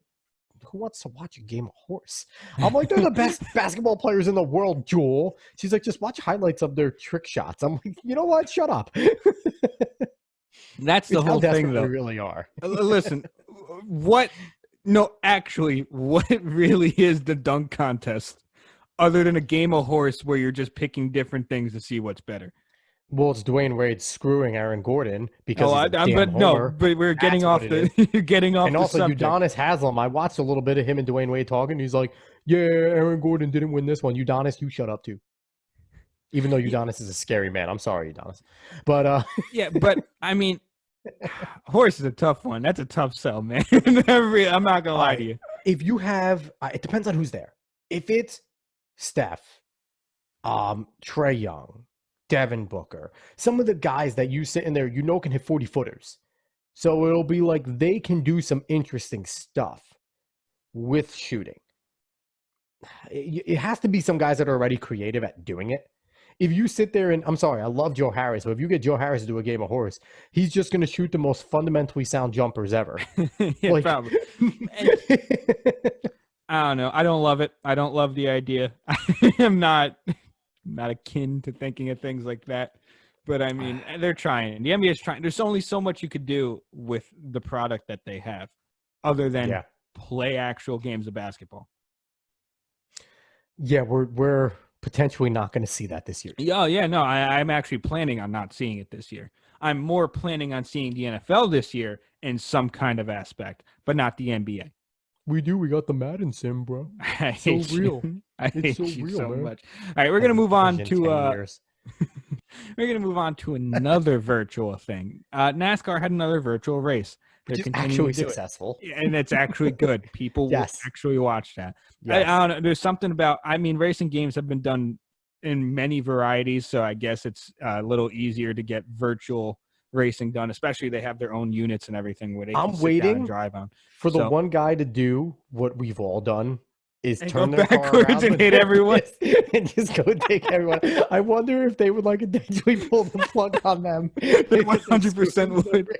who wants to watch a game of horse? I'm like, they're the best basketball players in the world, Jewel. She's like, just watch highlights of their trick shots. I'm like, you know what? Shut up. That's the whole thing, though. We really are. Listen, what? No, actually, what really is the dunk contest, other than a game of horse where you're just picking different things to see what's better? Well, it's Dwayne Wade screwing Aaron Gordon because he's a damn but homer. No, but we're getting off the you're getting off. And the also, subject. Udonis Haslam. I watched a little bit of him and Dwayne Wade talking. He's like, "Yeah, Aaron Gordon didn't win this one. Udonis, you shut up too." Even though Udonis is a scary man. I'm sorry, Udonis, but yeah, but I mean, horse is a tough one. That's a tough sell, man. I'm not gonna lie to you. If you have, it depends on who's there. If it's Steph, Trae Young, Devin Booker, some of the guys that you sit in there, can hit 40-footers. So it'll be like they can do some interesting stuff with shooting. It has to be some guys that are already creative at doing it. If you sit there and, I'm sorry, I love Joe Harris, but if you get Joe Harris to do a game of horse, he's just going to shoot the most fundamentally sound jumpers ever. Yeah, probably. I don't know. I don't love it. I don't love the idea. I'm not akin to thinking of things like that. But I mean, they're trying. The NBA is trying. There's only so much you could do with the product that they have, other than play actual games of basketball. Yeah, we're potentially not going to see that this year. Yeah, no, I'm actually planning on not seeing it this year. I'm more planning on seeing the NFL this year in some kind of aspect, but not the NBA. We got the Madden sim, bro. I hate real. I hate so you real, so man. much. All right, we're gonna move on to we're gonna move on to another virtual thing. NASCAR had another virtual race. They're actually successful, and it's actually good. People actually watch that. Yes. I don't know. There's something about. I mean, racing games have been done in many varieties, so I guess it's a little easier to get virtual racing done. Especially they have their own units and everything where they can sit down and drive on. For the one guy to do what we've all done is turn their car around and hit everyone and just go take everyone. I wonder if they would intentionally pull the plug on them. They 100% would.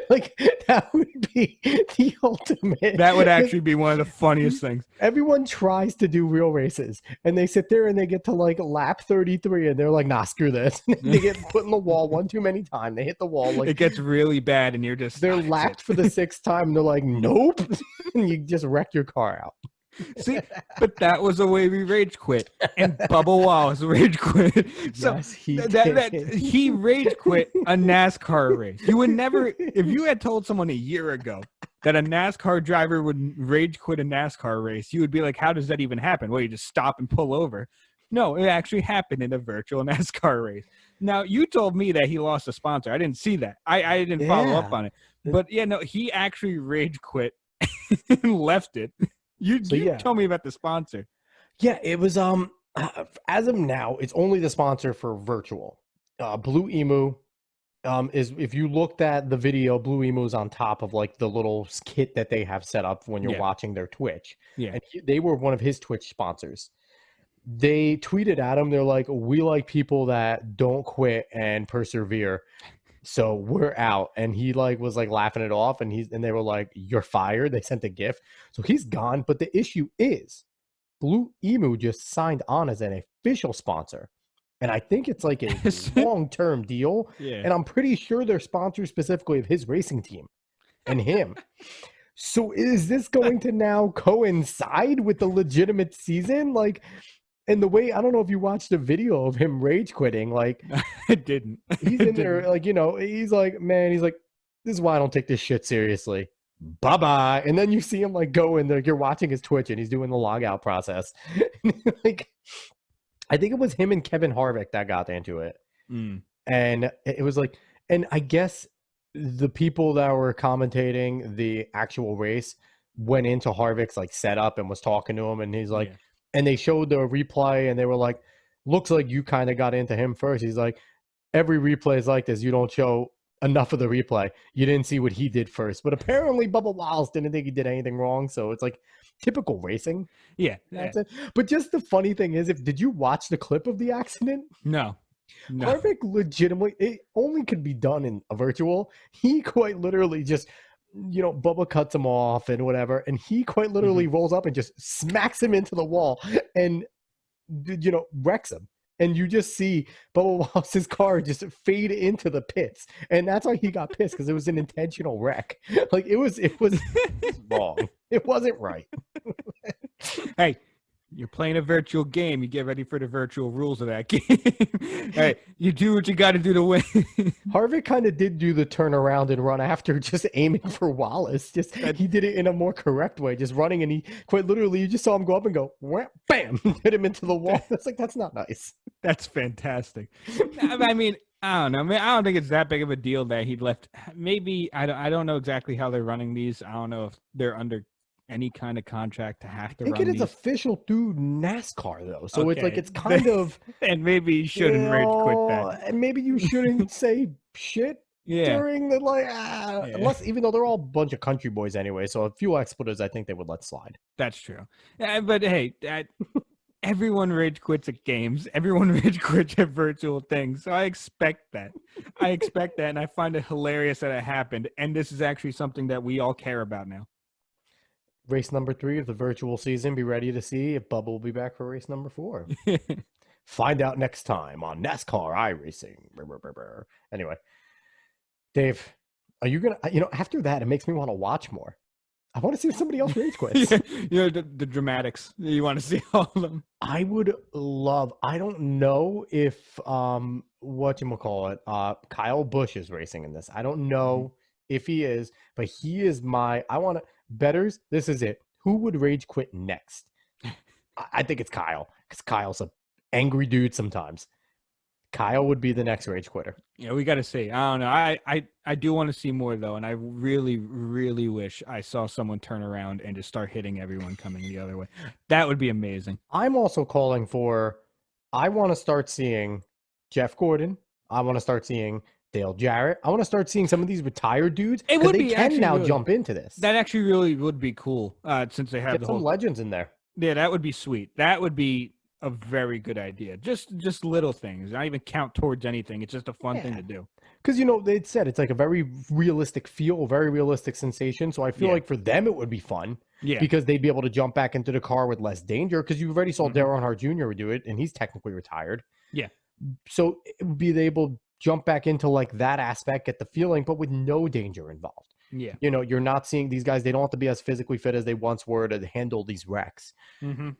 Like that would be the ultimate. That would actually be one of the funniest things. Everyone tries to do real races and they sit there and they get to lap 33 and they're like, nah, screw this. They get put in the wall one too many times. They hit the wall. It gets really bad and they're lapped for the 6th time and they're like, nope. And you just wreck your car out. See, but that was the way we rage quit, and Bubba Wallace rage quit. So yes, he rage quit a NASCAR race. You would never, if you had told someone a year ago that a NASCAR driver would rage quit a NASCAR race, you would be like, "How does that even happen?" Well, you just stop and pull over. No, it actually happened in a virtual NASCAR race. Now, you told me that he lost a sponsor. I didn't see that. I didn't follow up on it. But yeah, no, he actually rage quit and left it. You tell me about the sponsor. Yeah, it was as of now, it's only the sponsor for virtual. Blue Emu is, if you looked at the video, Blue Emu is on top of the little kit that they have set up when you're watching their Twitch. Yeah. And they were one of his Twitch sponsors. They tweeted at him, they're like, "We like people that don't quit and persevere. So we're out." And he was laughing it off, and they were like, "You're fired." They sent a GIF. So he's gone. But the issue is Blue Emu just signed on as an official sponsor. And I think it's a long-term deal. Yeah. And I'm pretty sure they're sponsors specifically of his racing team and him. So is this going to now coincide with the legitimate season? And the way, I don't know if you watched the video of him rage quitting, like I didn't. he's I in there, didn't. like, he's like, man, he's like, this is why I don't take this shit seriously. Bye bye. And then you see him like go in there, you're watching his Twitch and he's doing the log out process. Like, I think it was him and Kevin Harvick that got into it. Mm. And it was like, and I guess the people that were commentating the actual race went into Harvick's like setup and was talking to him, and he's like, Yeah. and they showed the replay and they were like, looks like you kind of got into him first. He's like, every replay is like this. You don't show enough of the replay. You didn't see what he did first. But apparently Bubba Wallace didn't think he did anything wrong. So it's like typical racing. Yeah. That's it. But just the funny thing is, did you watch the clip of the accident? No. Harvick legitimately, it only could be done in a virtual. He quite literally just, Bubba cuts him off and whatever. And he quite literally rolls up and just smacks him into the wall and, wrecks him. And you just see Bubba Wallace's car just fade into the pits. And that's why he got pissed, because it was an intentional wreck. Like it was wrong. It wasn't right. Hey, you're playing a virtual game. You get ready for the virtual rules of that game. Hey, you do what you got to do to win. Harvick kind of did do the turnaround and run after, just aiming for Wallace. Just he did it in a more correct way, just running, and he quite literally, you just saw him go up and go, bam, hit him into the wall. That's like, that's not nice. That's fantastic. I mean, I don't know. I don't think it's that big of a deal that he left. Maybe I don't know exactly how they're running these. I don't know if they're under any kind of contract to have to I think run it is these. official through NASCAR though, so Okay. it's like, it's kind of, and maybe you shouldn't rage quit that. and maybe you shouldn't say shit during the unless, even though they're all a bunch of country boys anyway, so a few expletives I think they would let slide. That's true. But hey, everyone rage quits at games. Everyone rage quits at virtual things. So I expect that. And I find it hilarious that it happened. And this is actually something that we all care about now. Race number 3 of the virtual season. Be ready to see if Bubba will be back for race number 4. Find out next time on NASCAR iRacing. Anyway, Dave, are you gonna? After that, it makes me want to watch more. I want to see if somebody else rage quits. The dramatics. You want to see all of them. I would love. I don't know if whatchamacallit, Kyle Busch is racing in this. I don't know if he is, but he is I want to betters. This is it. Who would rage quit next? I think it's Kyle, because Kyle's a angry dude sometimes. Kyle would be the next rage quitter. Yeah, we got to see. I don't know. I do want to see more though, and I really, really wish I saw someone turn around and just start hitting everyone coming the other way. That would be amazing. I'm also calling for. I want to start seeing Jeff Gordon. I want to start seeing Dale Jarrett. I want to start seeing some of these retired dudes. It would they be can now really, jump into this. That actually really would be cool. Since they have Get some legends in there. Yeah, that would be sweet. That would be a very good idea. Just little things. Not even count towards anything. It's just a fun thing to do. Because they said it's like a very realistic feel, very realistic sensation. So I feel like for them it would be fun. Yeah. Because they'd be able to jump back into the car with less danger. Because you already saw Dale Earnhardt Jr. do it, and he's technically retired. Yeah. So it would be able to jump back into like that aspect, get the feeling, but with no danger involved. Yeah. You're not seeing these guys. They don't have to be as physically fit as they once were to handle these wrecks.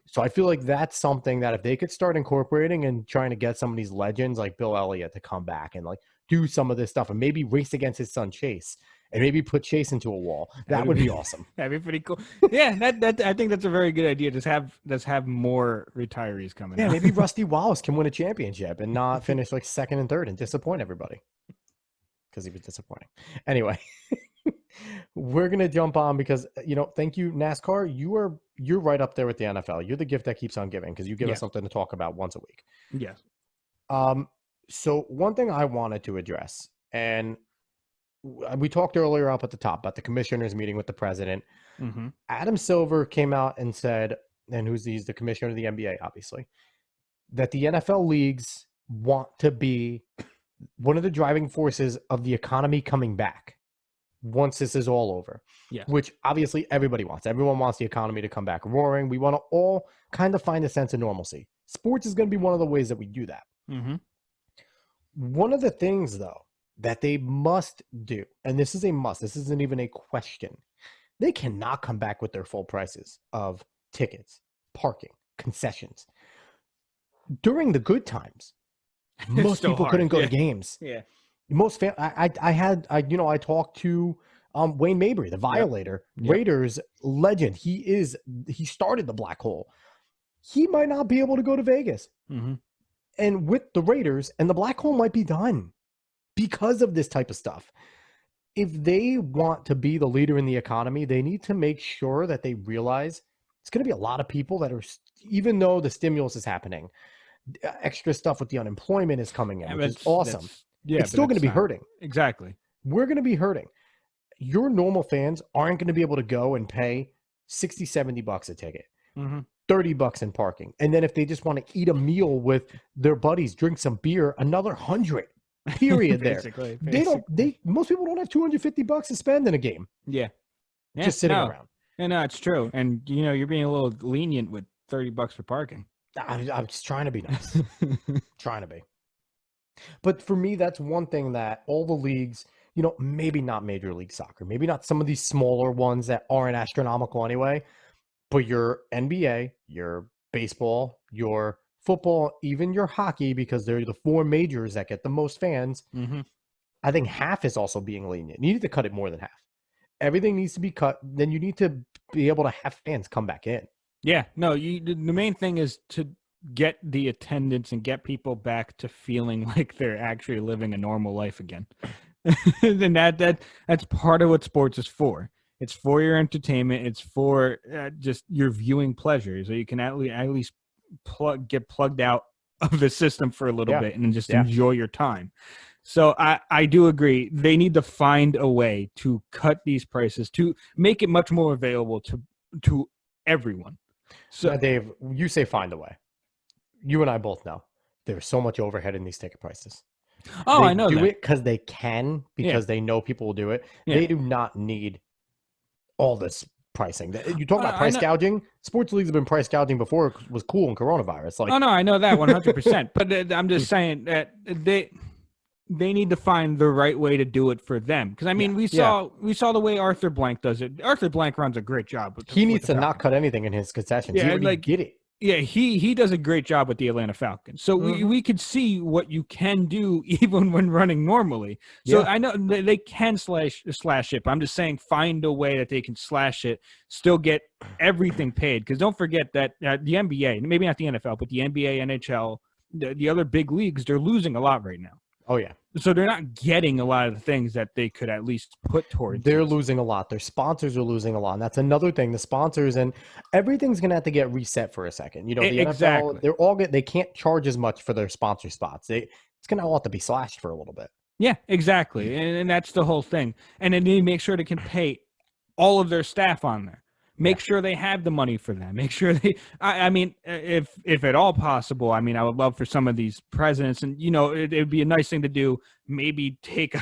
So I feel like that's something that if they could start incorporating and trying to get some of these legends like Bill Elliott to come back and like do some of this stuff and maybe race against his son Chase and maybe put Chase into a wall. That would be awesome. That'd be pretty cool. Yeah, that I think that's a very good idea. Just have more retirees coming. Yeah, maybe Rusty Wallace can win a championship and not finish like second and third and disappoint everybody. Because he was disappointing. Anyway, we're gonna jump on because thank you, NASCAR. You're right up there with the NFL. You're the gift that keeps on giving because you give us something to talk about once a week. Yes. So one thing I wanted to address, and we talked earlier up at the top about the commissioners meeting with the president. Adam Silver came out and said, and he's the commissioner of the NBA, obviously, that the NFL leagues want to be one of the driving forces of the economy coming back once this is all over. Yeah. Which obviously everybody wants. Everyone wants the economy to come back roaring. We want to all kind of find a sense of normalcy. Sports is going to be one of the ways that we do that. One of the things, though, that they must do, and this is a must, this isn't even a question, they cannot come back with their full prices of tickets, parking, concessions. during the good times, It's most still people hard. couldn't go Yeah. to games. Yeah. I talked to Wayne Mabry, the Violator, Yep. Raiders legend. He started the Black Hole. He might not be able to go to Vegas. Mm-hmm. And with the Raiders, and the Black Hole might be done because of this type of stuff. If they want to be the leader in the economy, they need to make sure that they realize it's going to be a lot of people that are, even though the stimulus is happening, extra stuff with the unemployment is coming in, Yeah, which is awesome. Yeah, It's still going to be hurting. Exactly. We're going to be hurting. Your normal fans aren't going to be able to go and pay 60, 70 bucks a ticket, Mm-hmm. 30 bucks in parking. And then if they just want to eat a meal with their buddies, drink some beer, another 100. Period there. Most people don't have 250 bucks to spend in a game. Yeah. Just sitting around. No, it's true. And you're being a little lenient with 30 bucks for parking. I'm just trying to be nice. Trying to be. But for me, that's one thing that all the leagues, maybe not Major League Soccer, maybe not some of these smaller ones that aren't astronomical anyway, but your NBA, your baseball, your football, even your hockey, because they're the four majors that get the most fans. Mm-hmm. I think half is also being lenient. You need to cut it more than half. Everything needs to be cut. Then you need to be able to have fans come back in. Yeah, no, the main thing is to get the attendance and get people back to feeling like they're actually living a normal life again. And that's part of what sports is for. It's for your entertainment. It's for just your viewing pleasure, so you can at least get plugged out of the system for a little bit and then just enjoy your time. So I do agree. They need to find a way to cut these prices to make it much more available to everyone. So now, Dave, you say find a way. You and I both know there's so much overhead in these ticket prices. Oh, I know do that. it because they can, because they know people will do it. Yeah. They do not need all this pricing. You talk about price gouging. Sports leagues have been price gouging before it was cool in coronavirus. Like, oh no, I know that 100%. But I'm just saying that they need to find the right way to do it for them. Because I mean, we saw the way Arthur Blank does it. Arthur Blank runs a great job. He needs to not cut anything in his concessions. Yeah, he already get it. Yeah, he does a great job with the Atlanta Falcons. So we could see what you can do even when running normally. So I know they can slash it, but I'm just saying find a way that they can slash it, still get everything paid. Because don't forget that the NBA, maybe not the NFL, but the NBA, NHL, the other big leagues, they're losing a lot right now. Oh, yeah. So they're not getting a lot of the things that they could at least put towards. They're losing a lot. Their sponsors are losing a lot. And that's another thing. The sponsors and everything's going to have to get reset for a second. The NFL, they can't charge as much for their sponsor spots. It's going to all have to be slashed for a little bit. Yeah, exactly. And that's the whole thing. And they need to make sure they can pay all of their staff on there. Make sure they have the money for that. Make sure I mean, if at all possible, I mean, I would love for some of these presidents, and it'd be a nice thing to do. Maybe take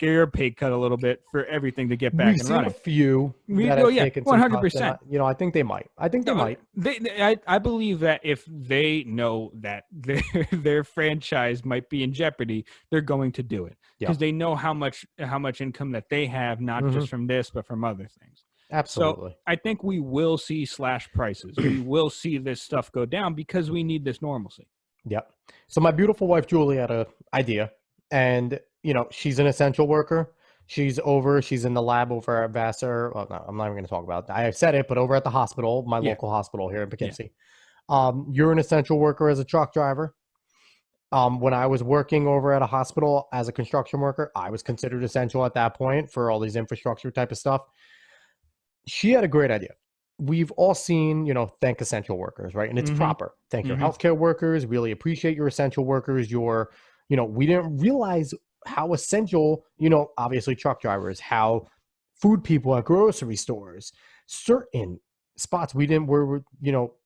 your pay cut a little bit for everything to get back and running. We've seen a few that have taken 100%. I think they might. I believe that if they know that their franchise might be in jeopardy, they're going to do it because they know how much income that they have, not just from this, but from other things. Absolutely. So I think we will see slash prices. We will see this stuff go down because we need this normalcy. Yep. So my beautiful wife, Julie, had an idea, and, she's an essential worker. She's in the lab over at Vassar. Well, no, I'm not even going to talk about it. I have said it, but over at the hospital, my local hospital here in Poughkeepsie. You're an essential worker as a truck driver. When I was working over at a hospital as a construction worker, I was considered essential at that point for all these infrastructure type of stuff. She had a great idea. We've all seen, thank essential workers, right? And it's proper. Thank your healthcare workers. Really appreciate your essential workers. We didn't realize how essential, obviously truck drivers, how food people at grocery stores, certain spots were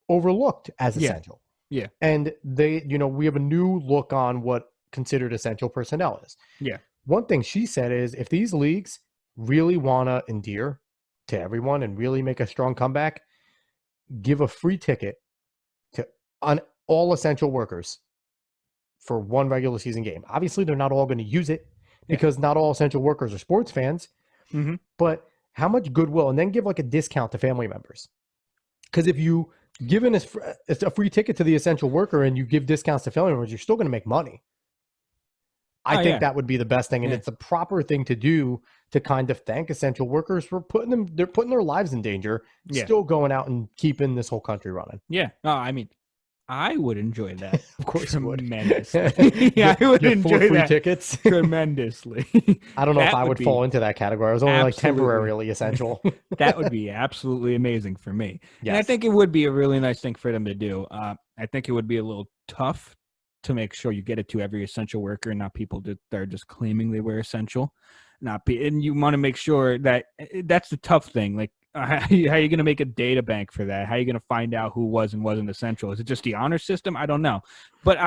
overlooked as essential. Yeah. And we have a new look on what considered essential personnel is. Yeah. One thing she said is if these leagues really want to endear to everyone and really make a strong comeback, give a free ticket to all essential workers for one regular season game. Obviously, they're not all going to use it because not all essential workers are sports fans, but how much goodwill, and then give like a discount to family members. Because if you given it's a free ticket to the essential worker and you give discounts to family members, you're still going to make money. I think that would be the best thing, and it's the proper thing to do to kind of thank essential workers for putting their lives in danger, still going out and keeping this whole country running. Yeah. No, I mean, I would enjoy that. Of course you would. Tremendously. Yeah, I would enjoy free that tickets. Tremendously. I don't know if I would fall into that category. I was only like temporarily essential. That would be absolutely amazing for me. Yes. And I think it would be a really nice thing for them to do. I think it would be a little tough to make sure you get it to every essential worker and not people that are just claiming they were essential. And you want to make sure that that's the tough thing. Like, how are you going to make a data bank for that? How are you going to find out who was and wasn't essential? Is it just the honor system? I don't know. But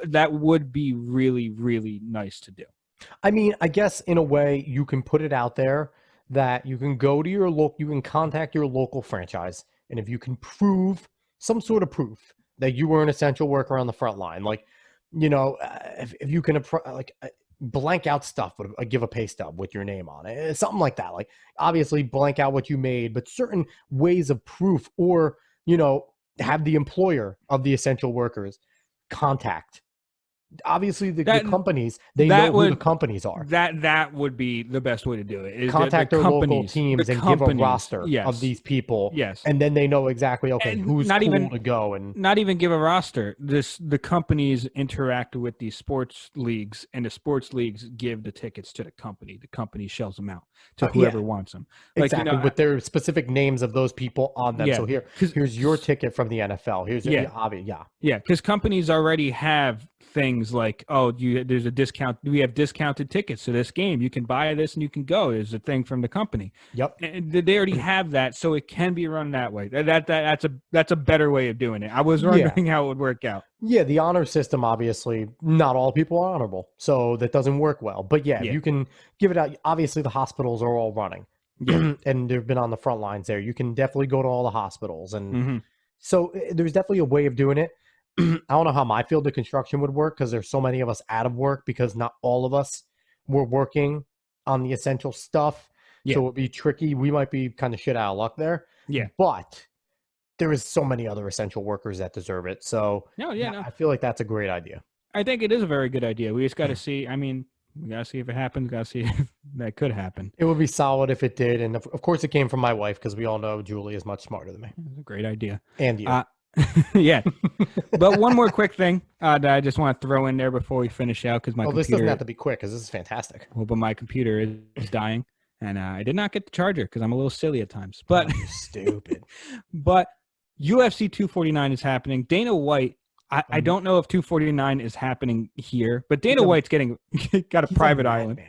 that would be really, really nice to do. I mean, I guess in a way you can put it out there that you can go to you can contact your local franchise. And if you can prove some sort of proof that you were an essential worker on the front line, like, if you can blank out stuff, but give a pay stub with your name on it, something like that. Like, obviously blank out what you made, but certain ways of proof, or, have the employer of the essential workers contact. Obviously, the companies, they know who the companies are. That would be the best way to do it. Is contact their local teams and give a roster of these people. Yes. And then they know exactly, okay, who's cool to go. And not even give a roster. The companies interact with these sports leagues, and the sports leagues give the tickets to the company. The company shells them out to whoever wants them. Like, exactly, with their specific names of those people on them. So here's your ticket from the NFL. Here's because companies already have things like, there's a discount. We have discounted tickets to this game. You can buy this and you can go. There's a thing from the company. Yep, and they already have that, so it can be run that way. That's a better way of doing it. I was wondering how it would work out. Yeah, the honor system, obviously, not all people are honorable, so that doesn't work well. But you can give it out. Obviously, the hospitals are all running, and they've been on the front lines there. You can definitely go to all the hospitals, and so there's definitely a way of doing it. I don't know how my field of construction would work, because there's so many of us out of work, because not all of us were working on the essential stuff. So it would be tricky. We might be kind of shit out of luck there. Yeah. But there is so many other essential workers that deserve it. So I feel like that's a great idea. I think it is a very good idea. We just got to see. I mean, we got to see if it happens. Got to see if that could happen. It would be solid if it did. And of course, it came from my wife, because we all know Julie is much smarter than me. It's a great idea. And you. Yeah. But one more quick thing that I just want to throw in there before we finish out, because my computer... this doesn't have to be quick, because this is fantastic. Well, but my computer is dying, and I did not get the charger because I'm a little silly at times. But you're stupid. But UFC 249 is happening. Dana White, I don't know if 249 is happening here, but Dana White's got a private island.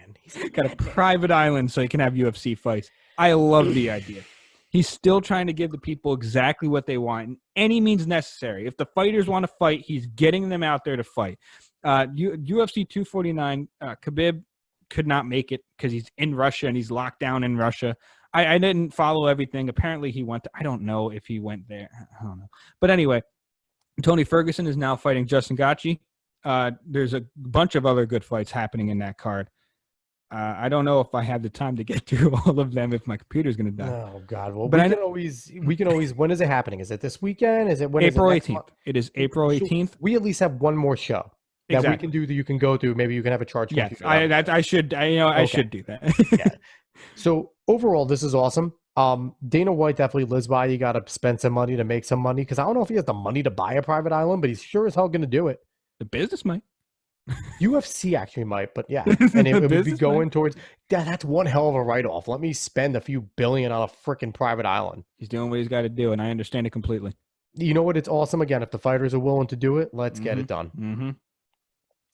Got a private island so he can have UFC fights. I love the idea. He's still trying to give the people exactly what they want in any means necessary. If the fighters want to fight, he's getting them out there to fight. UFC 249, Khabib could not make it because he's in Russia and he's locked down in Russia. I didn't follow everything. Apparently he went to, I don't know if he went there. I don't know. But anyway, Tony Ferguson is now fighting Justin Gaethje. There's a bunch of other good fights happening in that card. I don't know if I have the time to get through all of them if my computer's going to die. Oh God! Well, but we can always. When is it happening? Is it this weekend? Is it when? April is it 18th. It is April 18th. So we at least have one more show that we can do that you can go to. Maybe you can have a charge. Yes, I should. I should do that. Yeah. So overall, this is awesome. Dana White definitely lives by, you got to spend some money to make some money, because I don't know if he has the money to buy a private island, but he's sure as hell going to do it. The business might. UFC actually might, but yeah. And it would be going towards, that's one hell of a write-off. Let me spend a few billion on a freaking private island. He's doing what he's got to do, and I understand it completely. You know what? It's awesome. Again, if the fighters are willing to do it, let's get it done.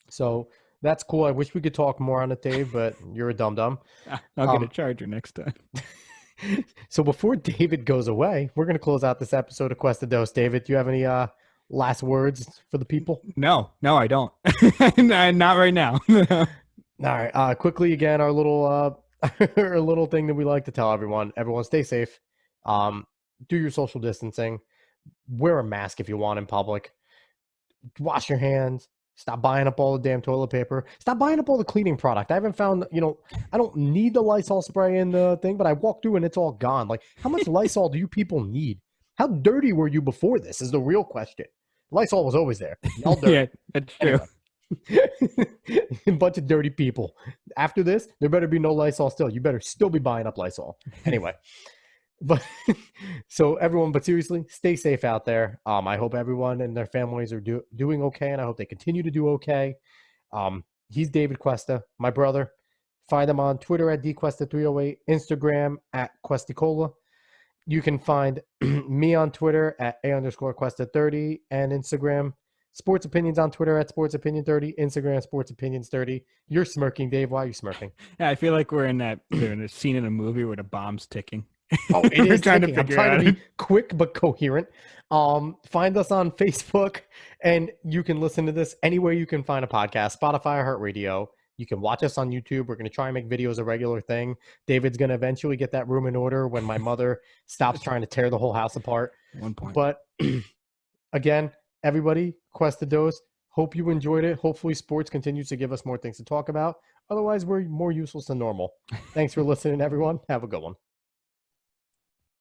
So that's cool. I wish we could talk more on it, Dave, but you're a dum-dum. I'll get a charger next time. So before David goes away, we're going to close out this episode of Cuesta Dos. David, do you have any last words for the people? No, I don't. Not right now. All right. Quickly again, our little our little thing that we like to tell everyone. Everyone stay safe. Do your social distancing. Wear a mask if you want in public. Wash your hands. Stop buying up all the damn toilet paper. Stop buying up all the cleaning product. I haven't found, I don't need the Lysol spray in the thing, but I walk through and it's all gone. Like, how much Lysol do you people need? How dirty were you before this is the real question. Lysol was always there. Y'all dirty. Yeah, that's true. Anyway, a bunch of dirty people. After this, there better be no Lysol still. You better still be buying up Lysol. Anyway, but so everyone, but seriously, stay safe out there. I hope everyone and their families are doing okay, and I hope they continue to do okay. He's David Cuesta, my brother. Find him on Twitter at dcuesta308, Instagram at Questicola. You can find me on Twitter at @A_Cuesta30 and Instagram. Sports Opinions on Twitter at SportsOpinion30, Instagram SportsOpinions30. You're smirking, Dave. Why are you smirking? Yeah, I feel like we're in a scene in a movie where the bomb's ticking. Oh, it is trying ticking. to I'm figure trying out. to be quick but coherent. Find us on Facebook, and you can listen to this anywhere you can find a podcast, Spotify, iHeartRadio. You can watch us on YouTube. We're going to try and make videos a regular thing. David's going to eventually get that room in order when my mother stops trying to tear the whole house apart. At one point. But again, everybody, Cuesta Dose. Hope you enjoyed it. Hopefully sports continues to give us more things to talk about. Otherwise, we're more useless than normal. Thanks for listening, everyone. Have a good one.